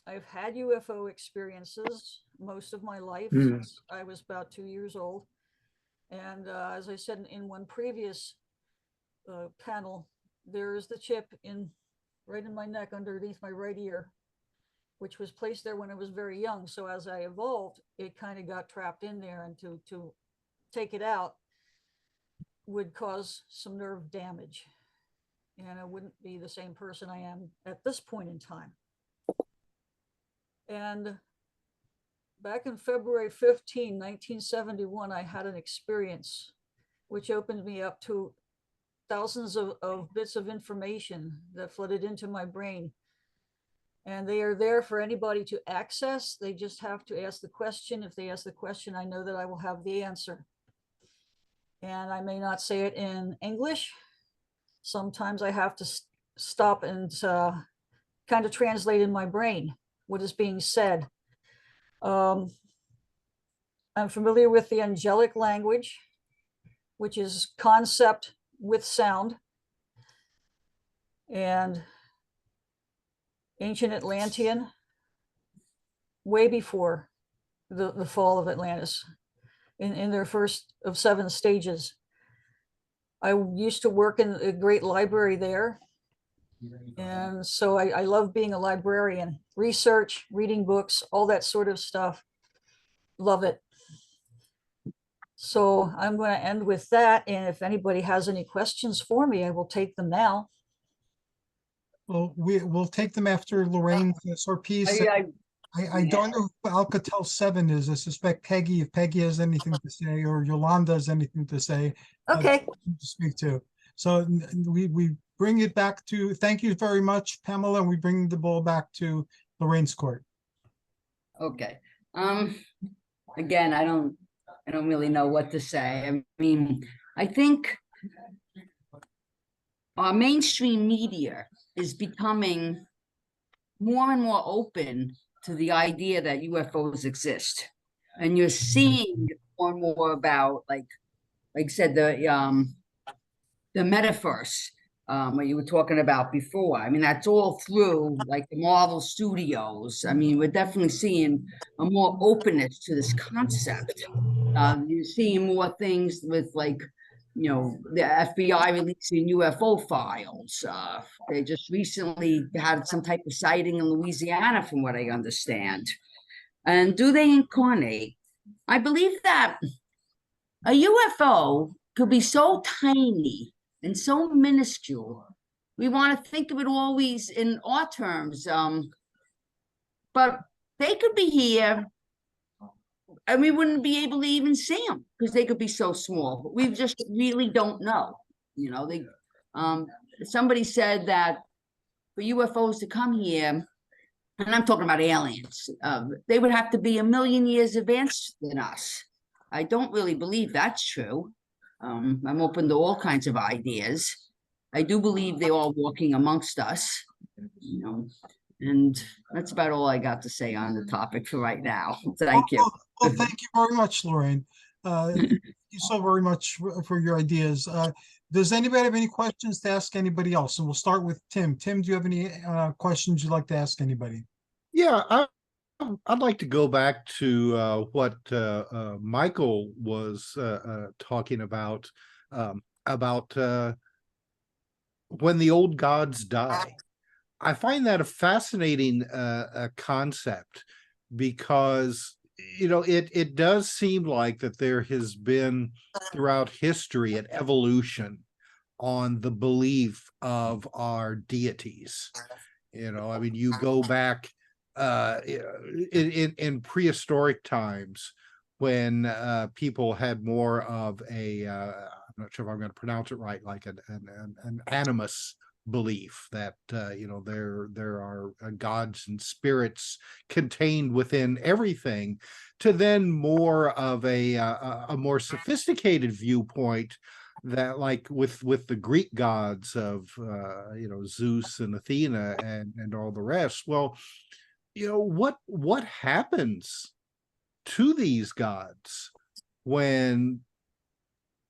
I've had UFO experiences most of my life since I was about 2 years old. And as I said in one previous panel, there's the chip right in my neck underneath my right ear, which was placed there when I was very young. So as I evolved, it kind of got trapped in there, and to take it out would cause some nerve damage. And I wouldn't be the same person I am at this point in time. And back in February 15, 1971, I had an experience which opened me up to thousands of bits of information that flooded into my brain. And they are there for anybody to access. They just have to ask the question. If they ask the question, I know that I will have the answer. And I may not say it in English. Sometimes I have to stop and kind of translate in my brain what is being said. I'm familiar with the angelic language, which is concept with sound, and ancient Atlantean, way before the fall of Atlantis, in their first of 7 stages. I used to work in a great library there, And so I love being a librarian, research, reading books, all that sort of stuff. Love it. So I'm going to end with that. And if anybody has any questions for me, I will take them now. Well, we'll take them after Lorraine's piece. I don't know who Alcatel 7 is. I suspect Peggy, if Peggy has anything to say, or Yolanda has anything to say. Okay. To speak to. So we bring it back to, thank you very much, Pamela, and we bring the ball back to Lorraine's court. Okay. Again, I don't really know what to say. I mean, I think our mainstream media is becoming more and more open to the idea that UFOs exist. And you're seeing more and more about, like I said, the metaverse, what you were talking about before. I mean, that's all through like the Marvel Studios. I mean, we're definitely seeing a more openness to this concept. You're seeing more things with, like, you know, the FBI releasing UFO files. They just recently had some type of sighting in Louisiana, from what I understand. And do they incarnate? I believe that a UFO could be so tiny and so minuscule. We want to think of it always in our terms. But they could be here and we wouldn't be able to even see them because they could be so small. But we just really don't know. You know, somebody said that for UFOs to come here, and I'm talking about aliens, they would have to be 1 million years advanced than us. I don't really believe that's true. I'm open to all kinds of ideas. I do believe they're all walking amongst us, you know, and that's about all I got to say on the topic for right now. Thank you. Well, thank you very much, Lorraine. Thank you so very much for your ideas. Does anybody have any questions to ask anybody else? And we'll start with Tim. Tim, do you have any questions you'd like to ask anybody? Yeah, I'd like to go back to what Michael was talking about when the old gods die. I find that a fascinating concept because, you know, it does seem like that there has been throughout history an evolution on the belief of our deities. You know, I mean, you go back in prehistoric times when people had more of a I'm not sure if I'm going to pronounce it right, like an animus belief that you know, there are gods and spirits contained within everything, to then more of a more sophisticated viewpoint that, like with the Greek gods of you know, Zeus and Athena and all the rest. Well, you know, what happens to these gods when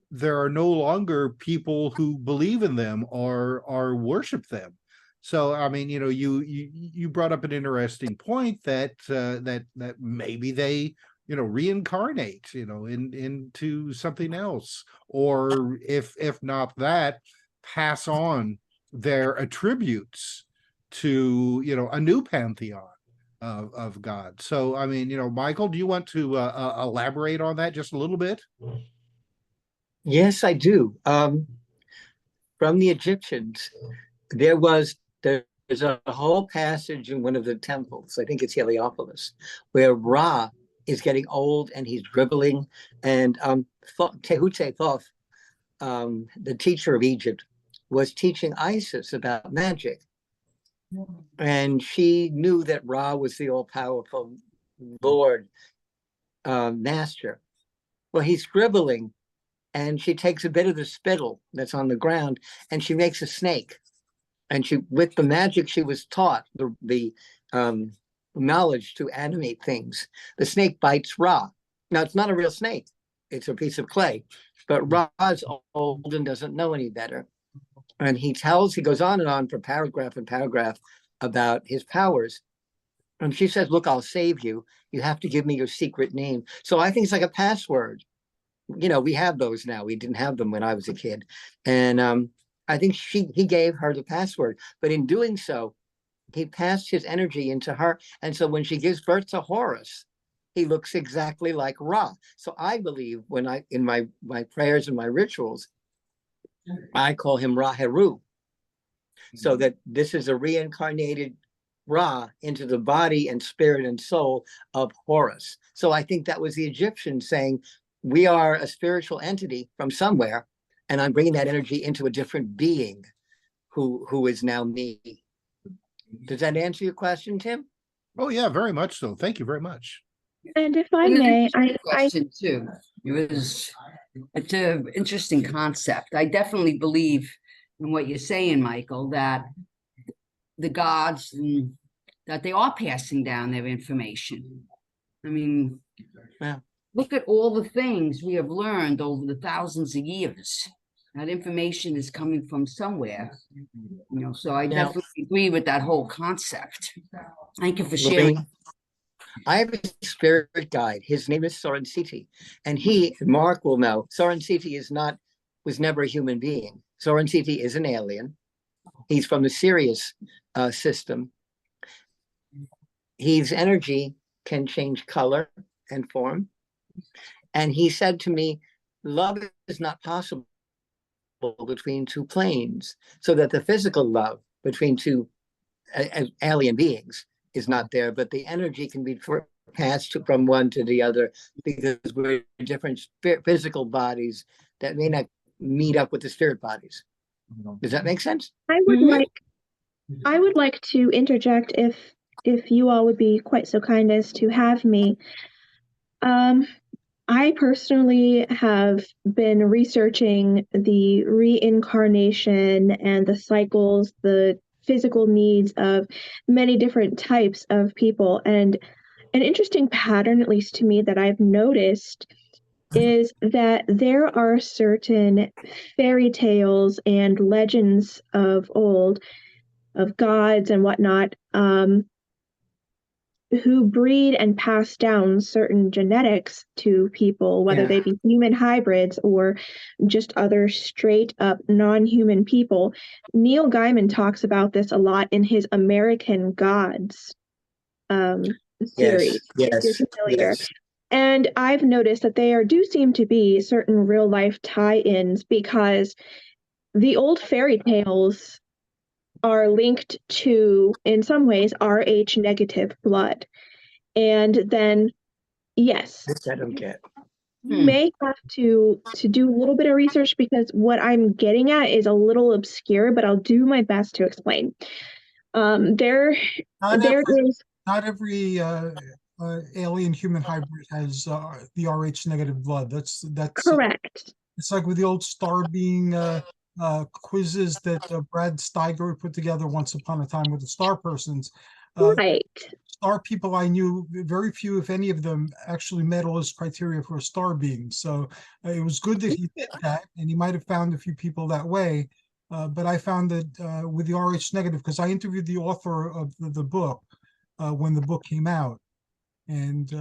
there are no longer people who believe in them or worship them? So, I mean, you know, you brought up an interesting point that that maybe they, you know, reincarnate, you know, into something else, or if not that, pass on their attributes to, you know, a new pantheon of God. So, I mean, you know, Michael, do you want to elaborate on that just a little bit? Yes, I do. From the Egyptians, there's a whole passage in one of the temples, I think it's Heliopolis, where Ra is getting old and he's dribbling, and Tehutephoth, the teacher of Egypt, was teaching Isis about magic. And she knew that Ra was the all-powerful Lord, master. Well, he's scribbling, and she takes a bit of the spittle that's on the ground, and she makes a snake. And she, with the magic she was taught, the knowledge to animate things, the snake bites Ra. Now, it's not a real snake. It's a piece of clay. But Ra's old and doesn't know any better. And he goes on and on for paragraph and paragraph about his powers. And she says, look, I'll save you. You have to give me your secret name. So I think it's like a password. You know, we have those now. We didn't have them when I was a kid. And I think he gave her the password, but in doing so, he passed his energy into her. And so when she gives birth to Horus, he looks exactly like Ra. So I believe when in my prayers and my rituals, I call him Ra Heru. So that this is a reincarnated Ra into the body and spirit and soul of Horus. So I think that was the Egyptians saying, we are a spiritual entity from somewhere, and I'm bringing that energy into a different being who is now me. Does that answer your question, Tim? Oh yeah, very much so. Thank you very much. And if I And an may, interesting question too. It's an interesting concept. I definitely believe in what you're saying, Michael, that the gods that they are passing down their information. I mean, Yeah. Look at all the things we have learned over the thousands of years. That information is coming from somewhere, so I definitely agree with that whole concept. Thank you for sharing. I have a spirit guide. His name is Soren Siti, and Mark will know, Soren Siti was never a human being. Soren Siti is an alien. He's from the Sirius system. His energy can change color and form. And he said to me, love is not possible between two planes, so that the physical love between two alien beings is not there, but the energy can be passed from one to the other because we're different physical bodies that may not meet up with the spirit bodies. Does that make sense? I would like to interject if you all would be quite so kind as to have me. I personally have been researching the reincarnation and the cycles, the physical needs of many different types of people. And an interesting pattern, at least to me, that I've noticed is that there are certain fairy tales and legends of old, of gods and whatnot, who breed and pass down certain genetics to people, whether they be human hybrids or just other straight up non-human people. Neil Gaiman talks about this a lot in his American Gods series, if you're familiar. Yes. And I've noticed that there do seem to be certain real life tie-ins, because the old fairy tales are linked to, in some ways, Rh negative blood. And then, yes, This I don't get. you may have to do a little bit of research, because what I'm getting at is a little obscure, but I'll do my best to explain. Not every alien human hybrid has the Rh negative blood. That's correct. It's like with the old star being quizzes that Brad Steiger put together once upon a time with the star persons. Right. Star people I knew, very few, if any of them, actually met all his criteria for a star being. So it was good that he did that, and he might have found a few people that way. But I found that with the Rh negative, because I interviewed the author of the book when the book came out. And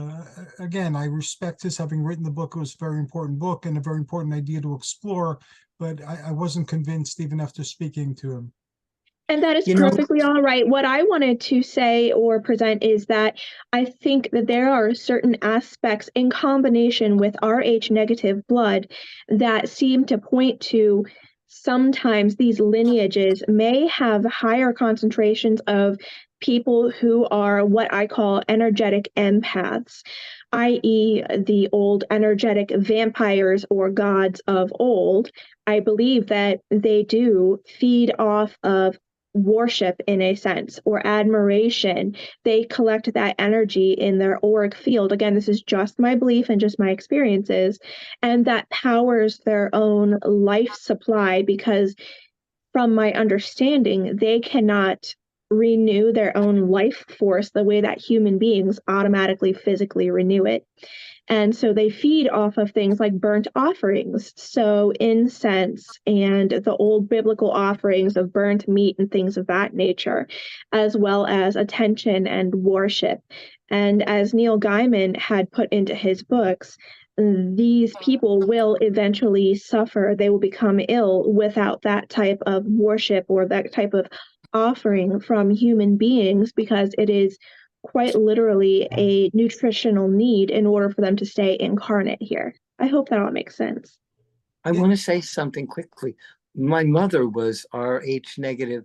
again, I respect his having written the book. It was a very important book and a very important idea to explore, but I wasn't convinced even after speaking to him. And that is perfectly all right. What I wanted to say or present is that I think that there are certain aspects in combination with Rh negative blood that seem to point to sometimes these lineages may have higher concentrations of people who are what I call energetic empaths, i.e., the old energetic vampires or gods of old. I believe that they do feed off of worship, in a sense, or admiration. They collect that energy in their auric field. Again, this is just my belief and just my experiences, and that powers their own life supply, because from my understanding, they cannot renew their own life force the way that human beings automatically physically renew it. And so they feed off of things like burnt offerings, so incense and the old biblical offerings of burnt meat and things of that nature, as well as attention and worship. And as Neil Gaiman had put into his books, these people will eventually suffer. They will become ill without that type of worship or that type of offering from human beings, because it is quite literally a nutritional need in order for them to stay incarnate here. I hope that all makes sense. I want to say something quickly. My mother was Rh negative.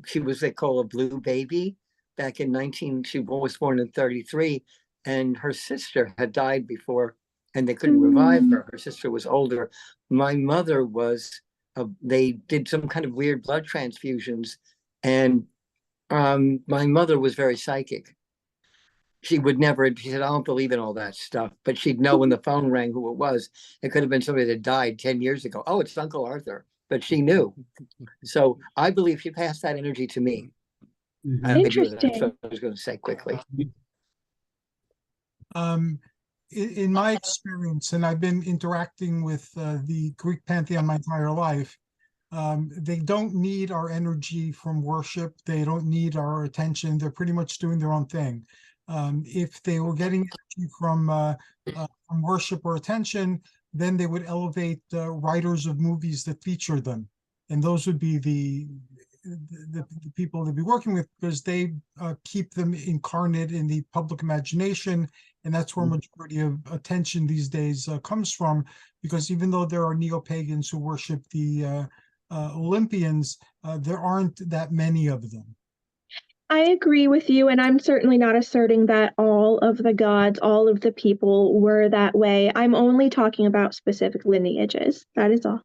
She was, they call a blue baby back in she was born in 33, and her sister had died before and they couldn't revive her. Her sister was older. My mother was, they did some kind of weird blood transfusions, and my mother was very psychic. She would never, she said, I don't believe in all that stuff, but she'd know when the phone rang who it was. It could have been somebody that died 10 years ago. Oh, it's Uncle Arthur, but she knew. So I believe she passed that energy to me. Interesting. That's what I was going to say quickly. In my experience, and I've been interacting with the Greek pantheon my entire life, they don't need our energy from worship. They don't need our attention. They're pretty much doing their own thing. If they were getting energy from worship or attention, then they would elevate writers of movies that feature them, and those would be the people they'd be working with, because they keep them incarnate in the public imagination, and that's where majority of attention these days comes from. Because even though there are neo-pagans who worship the Olympians, there aren't that many of them. I agree with you, and I'm certainly not asserting that all of the gods, all of the people were that way. I'm only talking about specific lineages. That is all.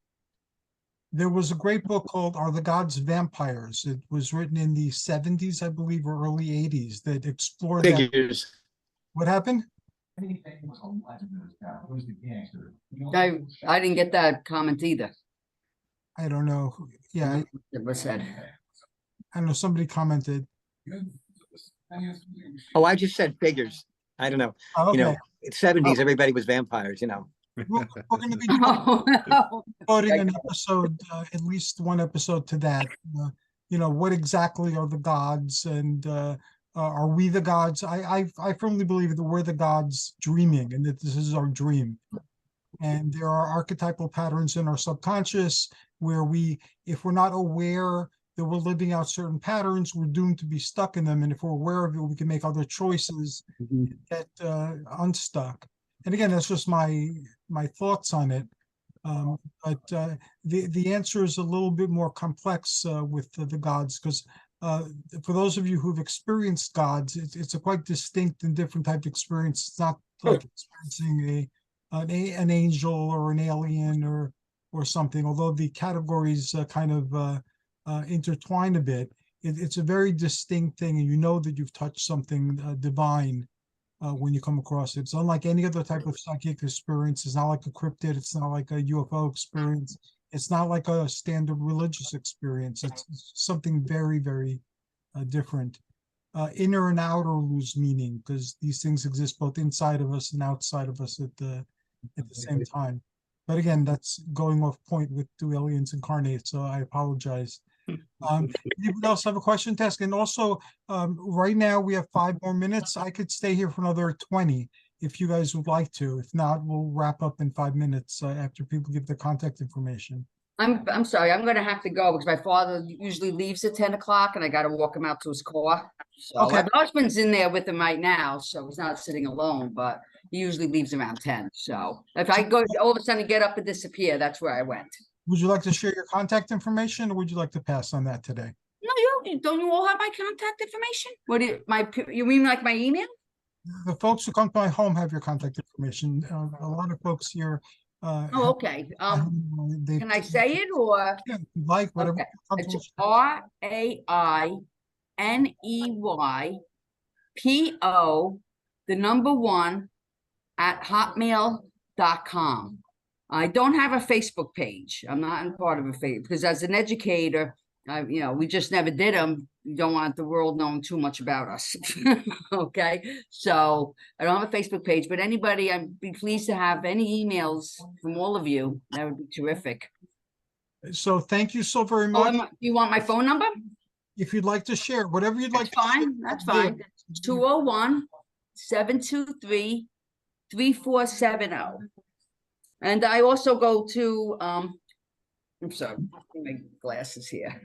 There was a great book called Are the Gods Vampires? It was written in the 70s, I believe, or early 80s, that explored Figures. that. What happened? I didn't get that comment either. I don't know. Yeah, It was said. I don't know. Somebody commented. Oh, I just said figures. I don't know. Oh, okay. You know, in 70s, everybody was vampires, you know. We're going to be Oh, no. devoting an episode, at least one episode to that. What exactly are the gods, and are we the gods? I firmly believe that we're the gods dreaming, and that this is our dream. And there are archetypal patterns in our subconscious where if we're not aware that we're living out certain patterns, we're doomed to be stuck in them. And if we're aware of it, we can make other choices, get unstuck. And again, that's just my thoughts on it. But the answer is a little bit more complex with the gods, because for those of you who've experienced gods, it's a quite distinct and different type of experience. It's not like experiencing an angel or an alien or something, although the categories kind of intertwine a bit. It's a very distinct thing, and you know that you've touched something divine when you come across it. It's unlike any other type of psychic experience. It's not like a cryptid. It's not like a UFO experience. It's not like a standard religious experience. It's something very, very different. Inner and outer lose meaning, because these things exist both inside of us and outside of us at the same time. But again, that's going off point with Do Aliens Incarnate, so I apologize. Anyone else have a question to ask? And also, right now we have 5 more minutes. I could stay here for another 20 if you guys would like to. If not, we'll wrap up in 5 minutes after people give their contact information. I'm sorry, I'm gonna have to go because my father usually leaves at 10 o'clock and I gotta walk him out to his car. So Okay. my husband's in there with him right now, so he's not sitting alone, but he usually leaves around 10. So if I go all of a sudden get up and disappear, that's where I went. Would you like to share your contact information, or would you like to pass on that today? No, you don't. You all have my contact information? What do you mean, like my email? The folks who come to my home have your contact information. A lot of folks here. Oh, okay. Can I say it or? Yeah, like whatever. Okay. It's RAINEYPO1@hotmail.com. I don't have a Facebook page. I'm not in part of a Facebook because as an educator, we just never did them. We don't want the world knowing too much about us. Okay. So I don't have a Facebook page, but anybody, I'd be pleased to have any emails from all of you. That would be terrific. So thank you so very much. You want my phone number? If you'd like to share, whatever you'd like That's to share. fine. That's fine. It's 201-723-8255. 3470. And I also go to, I'm sorry, my glasses here.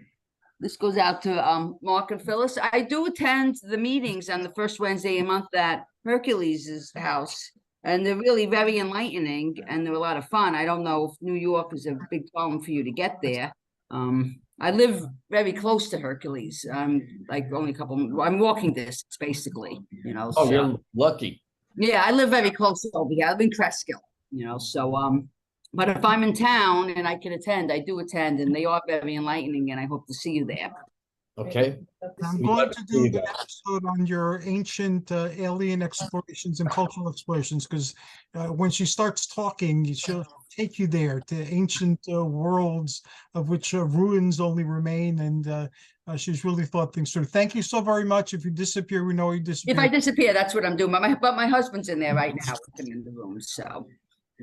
This goes out to Mark and Phyllis. I do attend the meetings on the first Wednesday a month at Hercules' house, and they're really very enlightening and they're a lot of fun. I don't know if New York is a big problem for you to get there. I live very close to Hercules. Like only a couple, I'm walking distance basically, you know. Oh, so- you're lucky. Yeah, I live very close over here. I live in Cresskill, you know, so but if I'm in town and I can attend, I do attend, and they are very enlightening, and I hope to see you there. Okay. I'm We going love to to see you do an guys. episode on your ancient alien explorations and cultural explorations, because when she starts talking, she'll take you there to ancient worlds of which ruins only remain, and she's really thought things through. Thank you so very much. If you disappear, we know you If I disappear. disappear, that's what I'm doing. But my husband's in there right now with him in the room, so.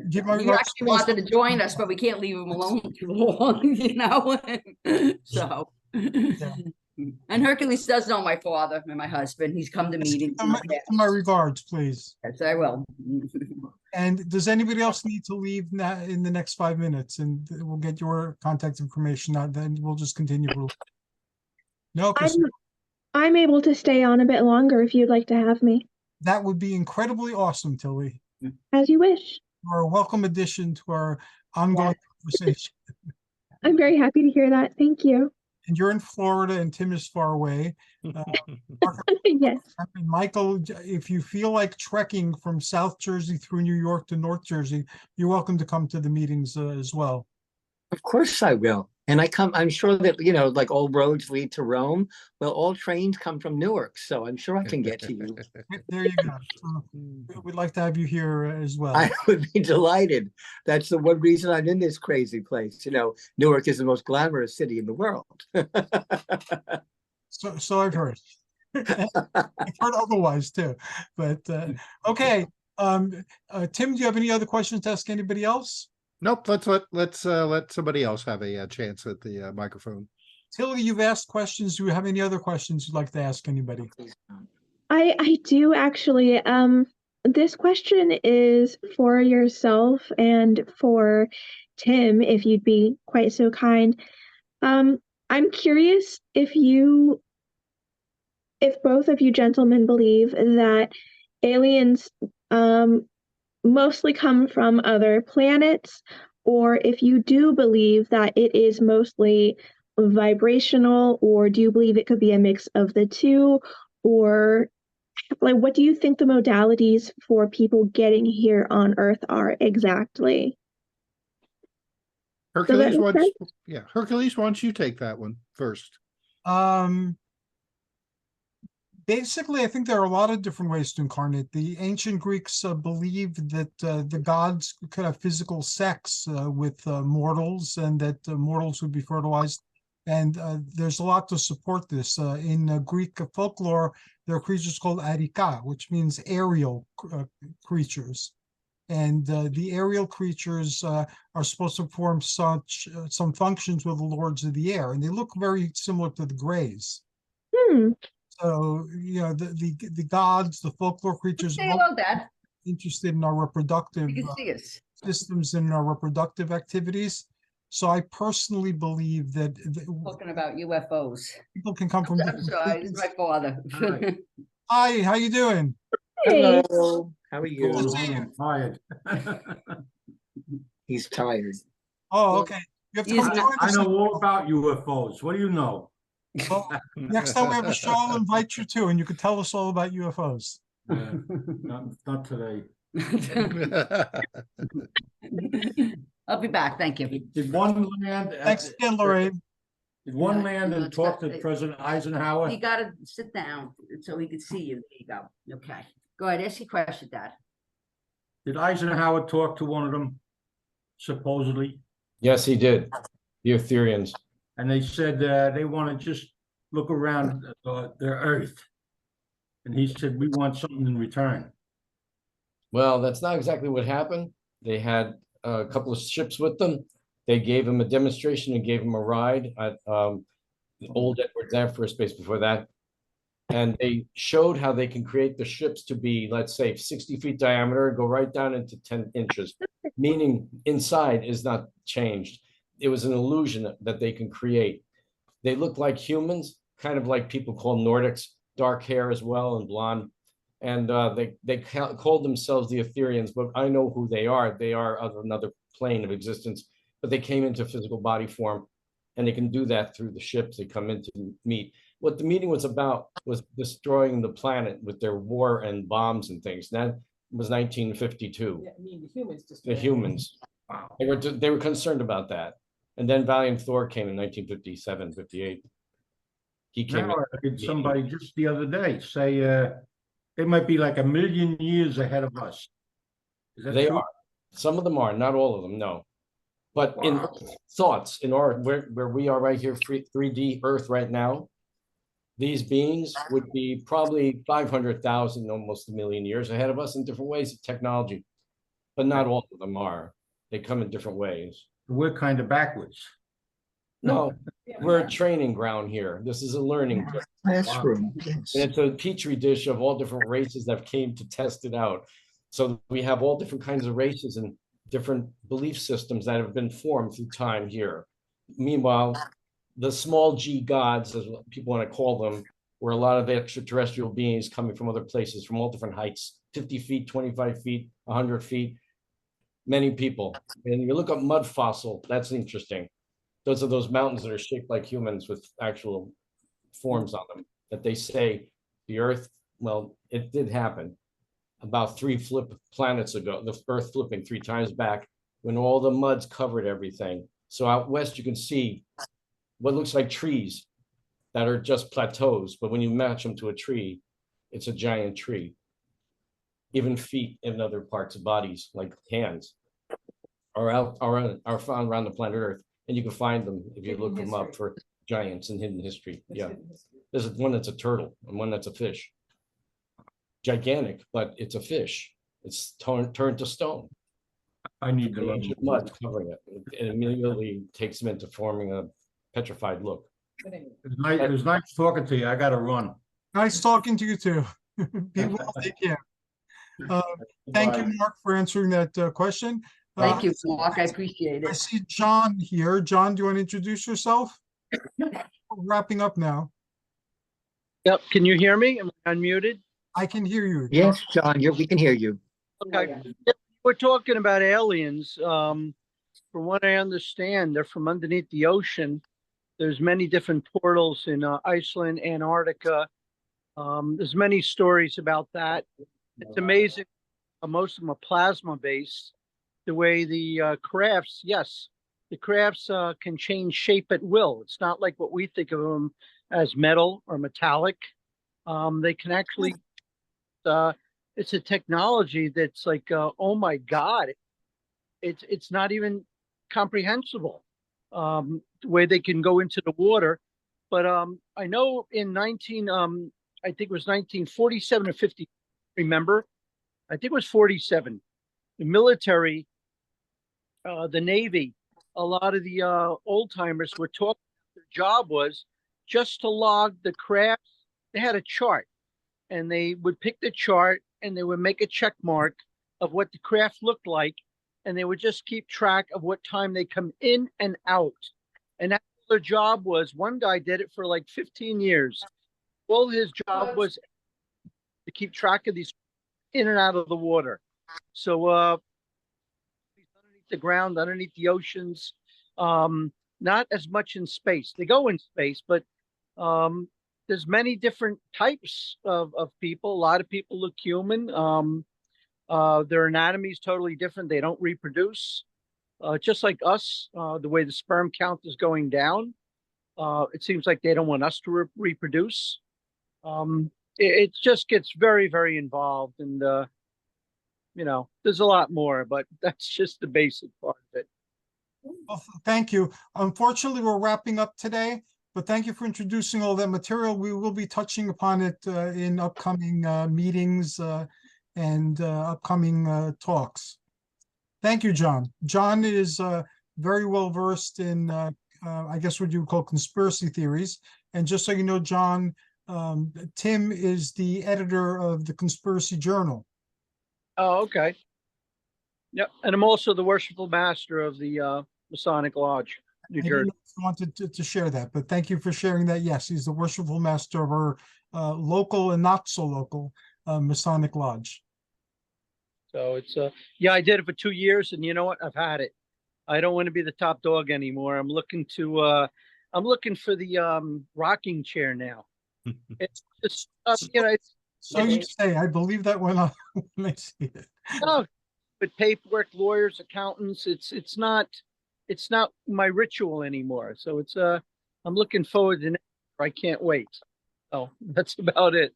Give my He regards actually to us. wanted to join us, but we can't leave him alone too long, you know? So. And Hercules does know my father and my husband. He's come to meetings. in the Give my past. regards, please. Yes, I will. And does anybody else need to leave now in the next 5 minutes? And we'll get your contact information out, then we'll just continue. No, because I'm able to stay on a bit longer if you'd like to have me. that would be incredibly awesome, Tilly. As you wish. You're a welcome addition to our ongoing conversation. I'm very happy to hear that. Thank you. And you're in Florida and Tim is far away. Yes. And Michael, if you feel like trekking from South Jersey through New York to North Jersey, you're welcome to come to the meetings as well. Of course I will. And I'm sure that, you know, like all roads lead to Rome. Well, all trains come from Newark, so I'm sure I can get to you. There you go. So we'd like to have you here as well. I would be delighted. That's the one reason I'm in this crazy place. You know, Newark is the most glamorous city in the world. So I've heard. I've heard otherwise too. But okay. Tim, do you have any other questions to ask anybody else? Nope, let's let somebody else have a chance at the microphone. Tilly, you've asked questions. Do you have any other questions you'd like to ask anybody? I do actually. This question is for yourself and for Tim, if you'd be quite so kind. I'm curious if both of you gentlemen believe that aliens mostly come from other planets, or if you do believe that it is mostly vibrational, or do you believe it could be a mix of the two, or like what do you think the modalities for people getting here on Earth are exactly? Hercules, make sense? Hercules, why don't you take that one first? Basically, I think there are a lot of different ways to incarnate. The ancient Greeks believed that the gods could have physical sex with mortals, and that mortals would be fertilized. And there's a lot to support this. In Greek folklore, there are creatures called arika, which means aerial creatures. And the aerial creatures are supposed to perform some functions with the lords of the air, and they look very similar to the Greys. So, you know, the gods, the folklore creatures Say hello, Dad. interested in our reproductive You can see us. systems and our reproductive activities. So I personally believe that Talking about UFOs. people can come from I'm different sorry, this is my father. Hi. Hi, how you doing? Hey, Hello, how are you? Good to see you. I'm tired. He's tired. Oh, okay. You have to He's come not- join I us. know all about UFOs. What do you know? Well, next time we have a show, I'll invite you to, and you can tell us all about UFOs. Yeah, not today. I'll be back. Thank you. Did one land? Thanks again, Lorraine. Did one land and Let's talk go- to President Eisenhower? You gotta sit down so he can see you. There you go. Okay. Go ahead. Ask your question, Dad. Did Eisenhower talk to one of them? Supposedly, Yes, he did. The Ethereans. and they said they want to just look around their Earth, and he said we want something in return. Well, that's not exactly what happened. They had a couple of ships with them. They gave him a demonstration and gave him a ride at the old Edwards Air Force Base before that. And they showed how they can create the ships to be, let's say, 60 feet diameter, go right down into 10 inches, meaning inside is not changed. It was an illusion that they can create. They look like humans, kind of like people called Nordics, dark hair as well and blonde. And they called themselves the Etherians, but I know who they are. They are of another plane of existence, but they came into physical body form, and they can do that through the ships they come in to meet. What the meeting was about was destroying the planet with their war and bombs and things. That was 1952. Yeah, I mean, the humans just. The humans. Wow. They were concerned about that. And then Valiant Thor came in 1957, 58. He came Now, in. I heard somebody just the other day say they might be like 1,000,000 years ahead of us. Is that They true? are. Some of them are, not all of them, no. But in Wow. thoughts, in our where we are right here, 3D Earth right now, these beings would be probably 500,000, almost 1,000,000 years ahead of us in different ways of technology. But not all of them are. They come in different ways. We're kind of backwards. No, Yeah, we're a training ground here. This is a learning place. Classroom, yes. And it's a petri dish of all different races that came to test it out. So we have all different kinds of races and different belief systems that have been formed through time here. Meanwhile, the small g gods, as people want to call them, were a lot of extraterrestrial beings coming from other places, from all different heights, 50 feet, 25 feet, 100 feet, many people. And you look up mud fossil, that's interesting. Those are those mountains that are shaped like humans with actual forms on them, that they say the Earth, well, it did happen about 3 planets ago, the Earth flipping 3 times back when all the muds covered everything. So out west, you can see what looks like trees that are just plateaus, but when you match them to a tree, it's a giant tree. Even feet in other parts of bodies, like hands, are found around the planet Earth, and you can find them if you look them up for giants in hidden history. Yeah, there's one that's a turtle and one that's a fish. Gigantic, but it's a fish. It's turned to stone. I need to The learn. ancient mud covering it. It immediately takes them into forming a petrified look. It was nice talking to you. I got to run. Nice talking to you too. Be well, take care. Thank you, Mark, for answering that question. Thank you, Mark. I appreciate I it. see John here. John, do you want to introduce yourself? We're wrapping up now. Yep, can you hear me? Am I unmuted? I can hear you. Yes, John, we can hear you. Okay. We're talking about aliens. From what I understand, they're from underneath the ocean. There's many different portals in Iceland, Antarctica. There's many stories about that. It's amazing. Most of them are plasma based. The way the crafts, yes, the crafts can change shape at will. It's not like what we think of them as metal or metallic. They can actually, it's a technology that's like, oh my God, it's not even comprehensible, the way they can go into the water. But I know in I think it was 1947 or 50, remember? I think it was 47. The military, the Navy, a lot of the old timers were talking, their job was just to log the crafts. They had a chart, and they would pick the chart and they would make a check mark of what the craft looked like, and they would just keep track of what time they come in and out. And that's what their job was. One guy did it for like 15 years. All his job was to keep track of these in and out of the water. So underneath the ground, underneath the oceans, not as much in space. They go in space, but there's many different types of people. A lot of people look human. Their anatomy is totally different. They don't reproduce. Just like us, the way the sperm count is going down, it seems like they don't want us to reproduce. It just gets very, very involved, and you know, there's a lot more, but that's just the basic part of it. Well, thank you. Unfortunately, we're wrapping up today, but thank you for introducing all that material. We will be touching upon it in upcoming meetings and upcoming talks. Thank you, John. John is very well versed in, I guess what you would call conspiracy theories. And just so you know, John Tim is the editor of the Conspiracy Journal. Oh, okay. Yep. And I'm also the worshipful master of the Masonic Lodge, New I didn't Jersey. know if you wanted to share that, but thank you for sharing that. Yes, he's the worshipful master of our local and not so local Masonic Lodge. So it's yeah, I did it for 2 years, and you know what? I've had it. I don't want to be the top dog anymore. I'm looking for the rocking chair now. It's just you know, it's So you say, I believe that when I see it. no, with paperwork, lawyers, accountants, it's not my ritual anymore. So it's I'm looking forward to next year. I can't wait. So that's about it.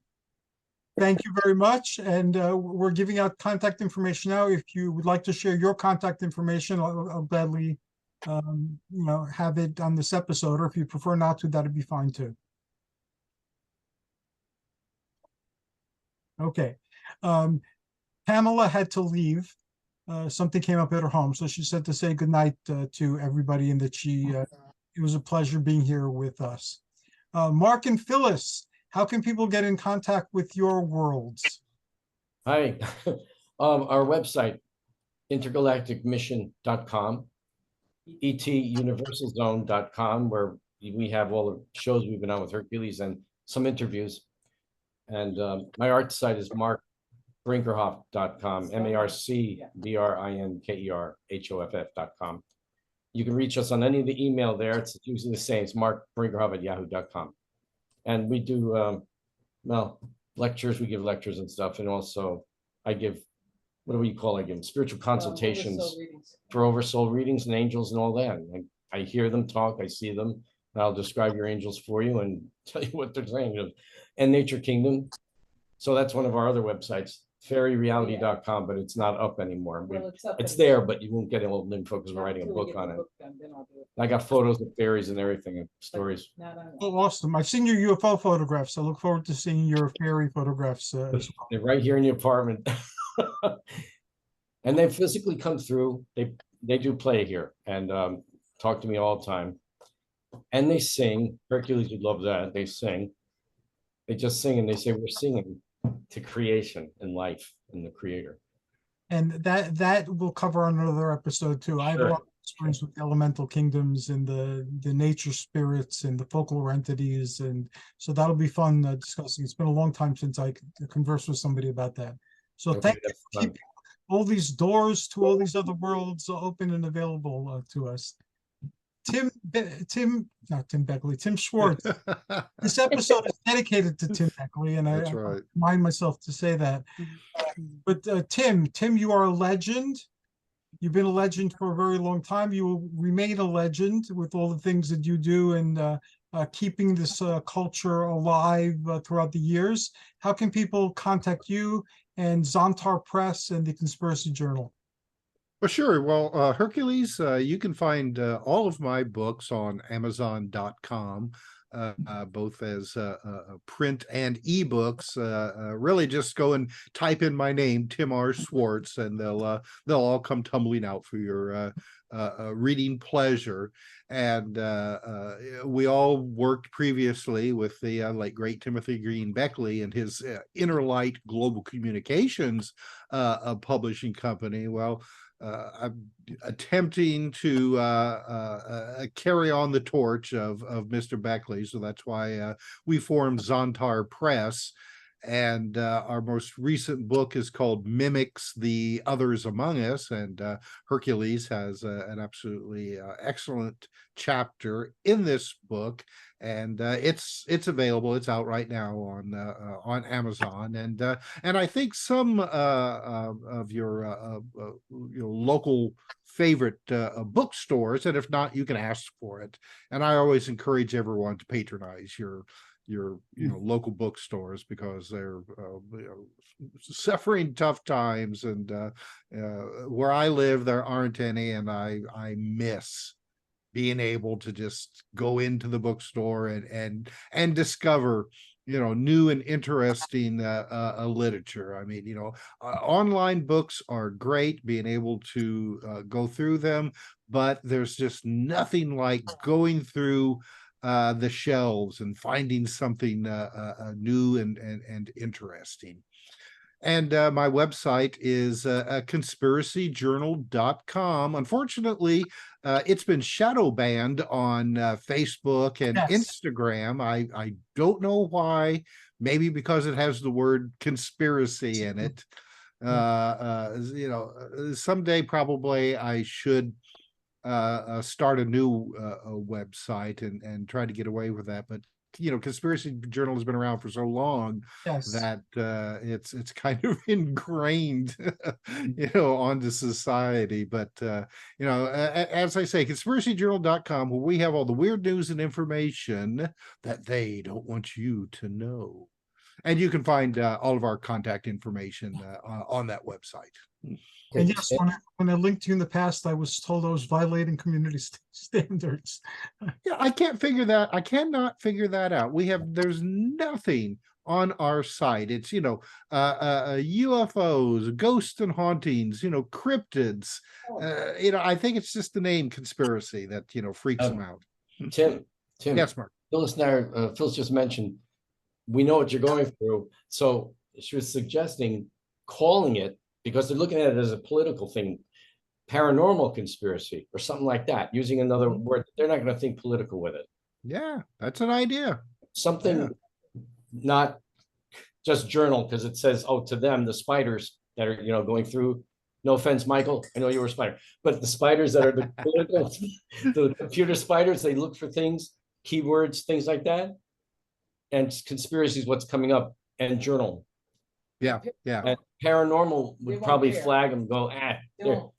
Thank you very much. And we're giving out contact information now. If you would like to share your contact information, I'll gladly have it on this episode, or if you prefer not to, that'd be fine too. Okay. Pamela had to leave. Something came up at her home, so she said to say goodnight to everybody, and that it was a pleasure being here with us. Mark and Phyllis, how can people get in contact with your worlds? Hi, our website, intergalacticmission.com, etuniversalzone.com, where we have all the shows we've been on with Hercules and some interviews. And my art site is markbrinkerhoff.com, marcbrinkerhoff.com. You can reach us on any of the email there. It's usually the same. It's markbrinkerhoff@yahoo.com. And we do, lectures. We give lectures and stuff. And also I give, what do we call it again? Spiritual consultations for oversoul readings and angels and all that. And I hear them talk. I see them. And I'll describe your angels for you and tell you what they're saying. And Nature Kingdom. So that's one of our other websites, fairyreality.com, but it's not up anymore. It's there, but you won't get all the info because we're writing a book on it. I got photos of fairies and everything and stories. Oh, awesome. I've seen your UFO photographs. I look forward to seeing your fairy photographs as well. They're right here in the apartment. And they physically come through. They do play here and talk to me all the time. And they sing. Hercules would love that. They sing. They just sing and they say, we're singing to creation and life and the creator. And that will cover on another episode too. I have a lot of experience with the elemental kingdoms and the nature spirits and the folklore entities, and so that'll be fun discussing. It's been a long time since I conversed with somebody about that. So okay, thank you for keeping all these doors to all these other worlds open and available to us. Tim Schwartz. This episode is dedicated to Tim Beckley, and I remind myself to say that. But Tim, you are a legend. You've been a legend for a very long time. You will remain a legend with all the things that you do and keeping this culture alive throughout the years. How can people contact you and Zontar Press and the Conspiracy Journal? Well, sure. Well, Hercules, you can find all of my books on Amazon.com, both as print and ebooks. Really, just go and type in my name, Tim R. Schwartz, and they'll all come tumbling out for your reading pleasure. And we all worked previously with the late great Timothy Green Beckley and his Inner Light Global Communications publishing company. Well, I'm attempting to carry on the torch of Mr. Beckley, so that's why we formed Zontar Press, and our most recent book is called Mimics: The Others Among Us, and Hercules has an absolutely excellent chapter in this book, and it's available. It's out right now on Amazon, and I think some of your local favorite bookstores, and if not, you can ask for it. And I always encourage everyone to patronize your local bookstores, because they're suffering tough times, and where I live there aren't any, and I miss being able to just go into the bookstore and discover new and interesting literature. I mean, online books are great, being able to go through them, but there's just nothing like going through the shelves and finding something new and interesting. And my website is conspiracyjournal.com. Unfortunately, it's been shadow banned on Facebook and Instagram. I don't know why. Maybe because it has the word conspiracy in it. Someday probably I should start a new website and try to get away with that. But Conspiracy Journal has been around for so long that it's kind of ingrained, onto society. But as I say, conspiracyjournal.com, where we have all the weird news and information that they don't want you to know. And you can find all of our contact information on that website. And yes, when I linked you in the past, I was told I was violating community standards. Yeah, I can't figure that. I cannot figure that out. There's nothing on our site. It's, UFOs, ghosts and hauntings, cryptids. I think it's just the name conspiracy that, freaks them out. Tim. Yes, Mark. Phyllis just mentioned, we know what you're going through. So she was suggesting calling it, because they're looking at it as a political thing, paranormal conspiracy or something like that, using another word. They're not going to think political with it. Yeah, that's an idea. Something not just journal, because it says, to them, the spiders that are, going through, no offense, Michael, I know you were a spider, but the spiders that are the political, the computer spiders, they look for things, keywords, things like that. And conspiracy is what's coming up, and journal. Yeah. And paranormal would probably flag them, go,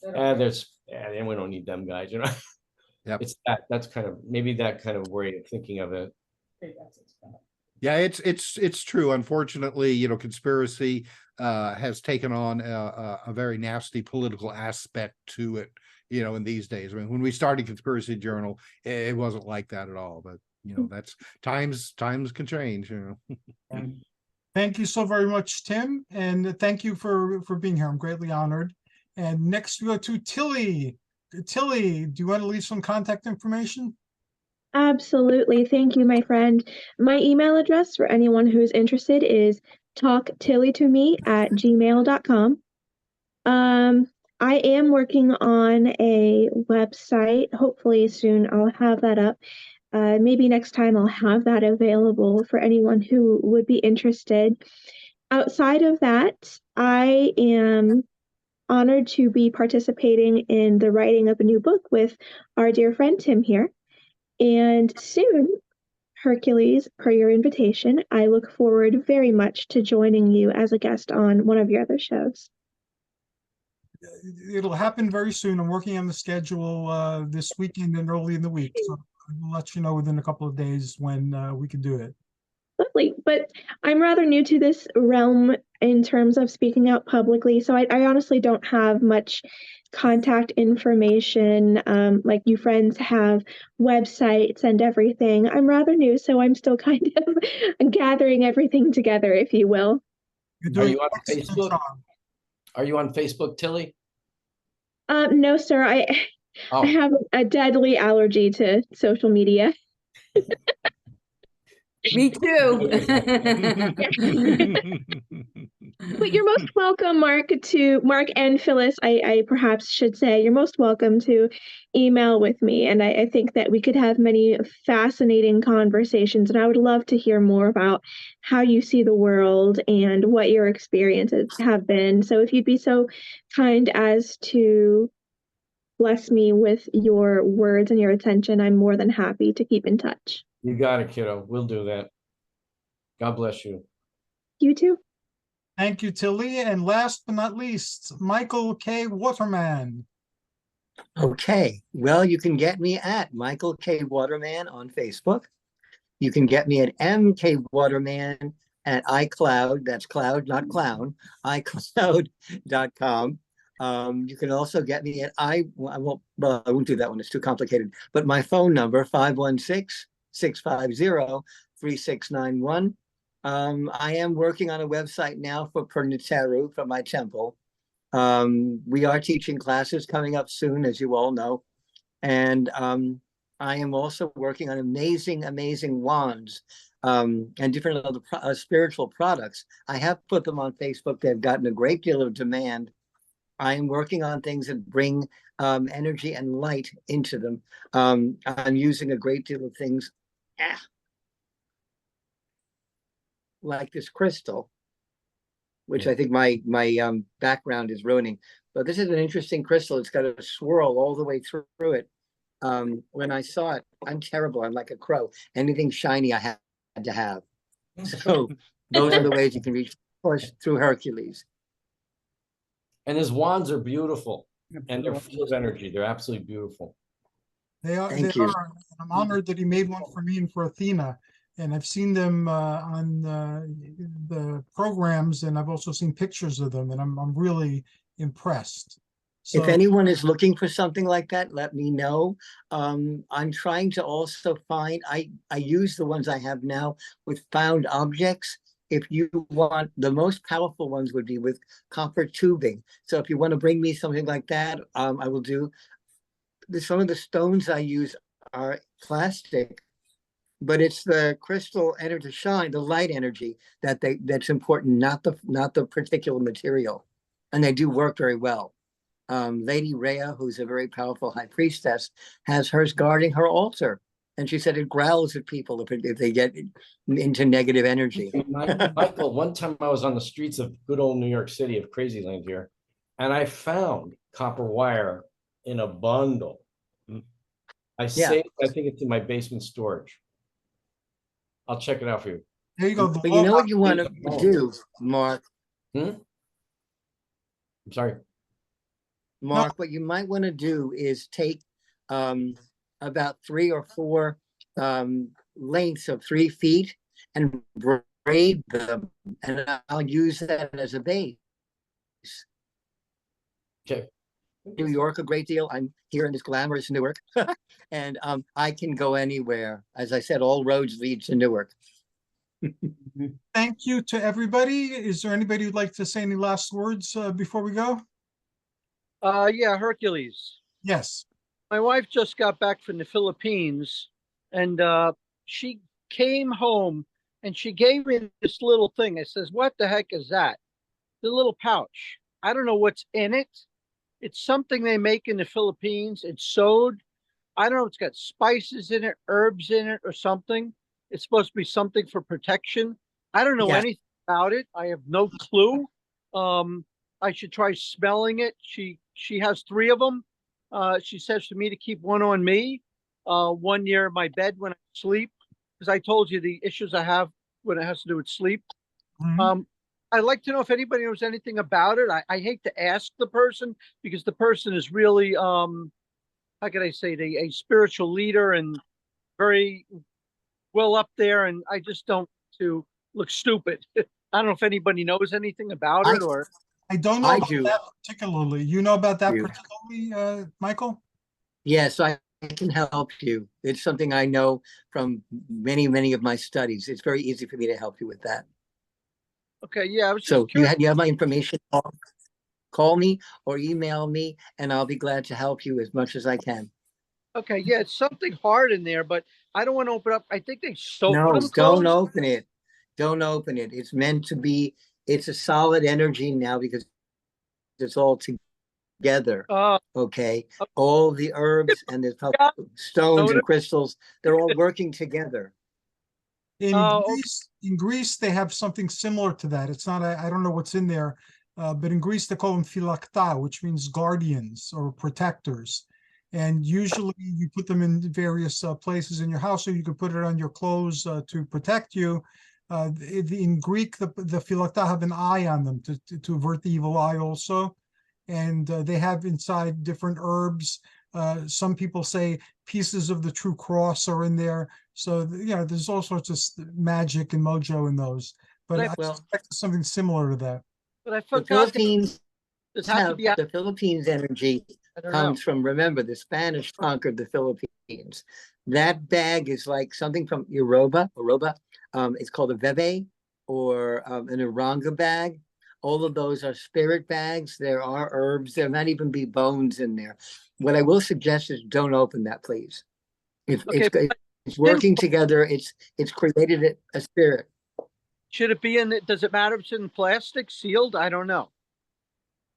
there's, and we don't need them guys, Yep. It's that's kind of, maybe that kind of way of thinking of it. Yeah, it's true. Unfortunately, conspiracy has taken on a very nasty political aspect to it, in these days. I mean, when we started Conspiracy Journal, it wasn't like that at all. But that's times can change. And thank you so very much, Tim, and thank you for being here. I'm greatly honored. And next we go to Tilly. Tilly, do you want to leave some contact information? Absolutely. Thank you, my friend. My email address for anyone who's interested is talktillytome@gmail.com. I am working on a website. Hopefully soon I'll have that up. Maybe next time I'll have that available for anyone who would be interested. Outside of that, I am honored to be participating in the writing of a new book with our dear friend Tim here. And soon, Hercules, per your invitation, I look forward very much to joining you as a guest on one of your other shows. It'll happen very soon. I'm working on the schedule this weekend and early in the week. So I'll let you know within a couple of days when we can do it. Lovely. But I'm rather new to this realm in terms of speaking out publicly. So I honestly don't have much contact information. Like you friends have websites and everything. I'm rather new, so I'm still kind of gathering everything together, if you will. Are you on Facebook? Are you on Facebook, Tilly? No, sir. I have a deadly allergy to social media. Me too. But you're most welcome, Mark and Phyllis, I perhaps should say, you're most welcome to email with me. And I think that we could have many fascinating conversations. And I would love to hear more about how you see the world and what your experiences have been. So if you'd be so kind as to bless me with your words and your attention, I'm more than happy to keep in touch. You got it, kiddo. We'll do that. God bless you. You too. Thank you, Tilly. And last but not least, Michael K. Waterman. Okay. Well, you can get me at Michael K. Waterman on Facebook. You can get me at MK Waterman at iCloud. That's cloud, not clown. iCloud.com. You can also get me at I won't do that one. It's too complicated. But my phone number, 516-650-3691. I am working on a website now for Perniteru, for my temple. We are teaching classes coming up soon, as you all know. And I am also working on amazing wands and different other spiritual products. I have put them on Facebook. They've gotten a great deal of demand. I am working on things that bring energy and light into them. I'm using a great deal of things like this crystal, which I think my background is ruining. But this is an interesting crystal. It's got a swirl all the way through it. When I saw it, I'm terrible. I'm like a crow. Anything shiny I had to have. So those are the ways you can reach, of course, through Hercules. And his wands are beautiful, and they're full of energy. They're absolutely beautiful. They are. Thank They you. are. I'm honored that he made one for me and for Athena. And I've seen them on the programs, and I've also seen pictures of them, and I'm really impressed. So, If anyone is looking for something like that, let me know. I'm trying to also find, I use the ones I have now with found objects. If you want, the most powerful ones would be with copper tubing. So if you want to bring me something like that, I will do. Some of the stones I use are plastic, but it's the crystal energy shine, the light energy that's important, not the particular material. And they do work very well. Lady Rhea, who's a very powerful high priestess, has hers guarding her altar. And she said it growls at people if they get into negative energy. Michael, one time I was on the streets of good old New York City, of crazy land here, and I found copper wire in a bundle. I think it's in my basement storage. I'll check it out for you. there you go. But you know what you want to do, Mark? I'm sorry. Mark, what you might want to do is take about 3 or 4 lengths of 3 feet and braid them, and I'll use that as a base. Okay. New York a great deal. I'm here in this glamorous Newark, and I can go anywhere. As I said, all roads lead to Newark. Thank you to everybody. Is there anybody who'd like to say any last words before we go? Yeah, Hercules. Yes. My wife just got back from the Philippines, and she came home and she gave me this little thing. It says, "What the heck is that?" The little pouch. I don't know what's in it. It's something they make in the Philippines. It's sewed. I don't know if it's got spices in it, herbs in it, or something. It's supposed to be something for protection. I don't know anything about it. I have no clue. I should try smelling it. She has 3 of them. She says to me to keep one on me, one near my bed when I sleep, because I told you the issues I have when it has to do with sleep. I'd like to know if anybody knows anything about it. I hate to ask the person because the person is really, how can I say it, a spiritual leader and very well up there, and I just don't to look stupid. I don't know if anybody knows anything about it or. I don't know about that particularly. You know about that particularly, Michael? Yes, I can help you. It's something I know from many of my studies. It's very easy for me to help you with that. Okay, yeah. I was So just you have my information. Call me or email me, and I'll be glad to help you as much as I can. Okay, yeah, it's something hard in there, but I don't want to open up. I think they soak No, them don't open it. Don't open it. It's meant to be. It's a solid energy now because it's all together. Okay, all the herbs and the stones and crystals, they're all working together. In Greece, they have something similar to that. It's not, I don't know what's in there, but in Greece, they call them phylakta, which means guardians or protectors. And usually you put them in various places in your house, or you could put it on your clothes to protect you. In Greek, the phylakta have an eye on them to avert the evil eye also. And they have inside different herbs. Some people say pieces of the true cross are in there. So, there's all sorts of magic and mojo in those. But I suspect something similar to that. But I forgot. The Philippines energy comes from, remember, the Spanish conquered the Philippines. That bag is like something from Yoruba. It's called a veve or an oranga bag. All of those are spirit bags. There are herbs. There might even be bones in there. What I will suggest is don't open that, please. Okay, It's working together. It's created a spirit. should it be in, does it matter if it's in plastic sealed? I don't know.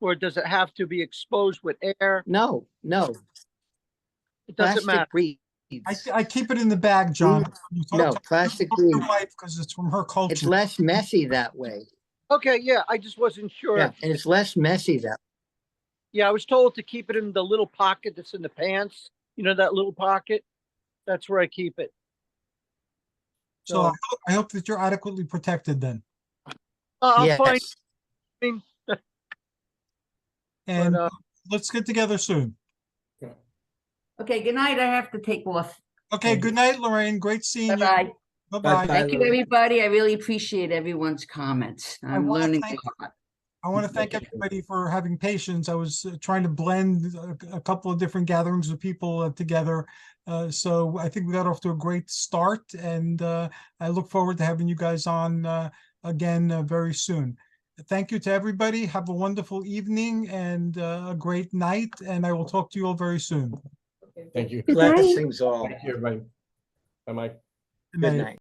Or does it have to be exposed with air? No, It doesn't matter. plastic breathes. I keep it in the bag, John. You talk No, to- plastic talk to your breathes. wife because it's from her culture. It's less messy that way. Okay, yeah, I just wasn't sure. Yeah, and it's less messy that. Yeah, I was told to keep it in the little pocket that's in the pants. You know, that little pocket? That's where I keep it. So I hope that you're adequately protected then. I'm fine. Yes. And But, let's get together soon. Okay, good night. I have to take off. Okay, good night, Lorraine. Great seeing you. Bye-bye. Bye-bye. Thank you, everybody. I really appreciate everyone's comments. I'm wanna learning thank- a lot. I want to thank everybody for having patience. I was trying to blend a couple of different gatherings of people together. So I think we got off to a great start, and I look forward to having you guys on again very soon. Thank you to everybody. Have a wonderful evening and a great night, and I will talk to you all very soon. Thank you. Good night. Blessings all. Thank you, everybody. Bye-bye. Good Good night. night.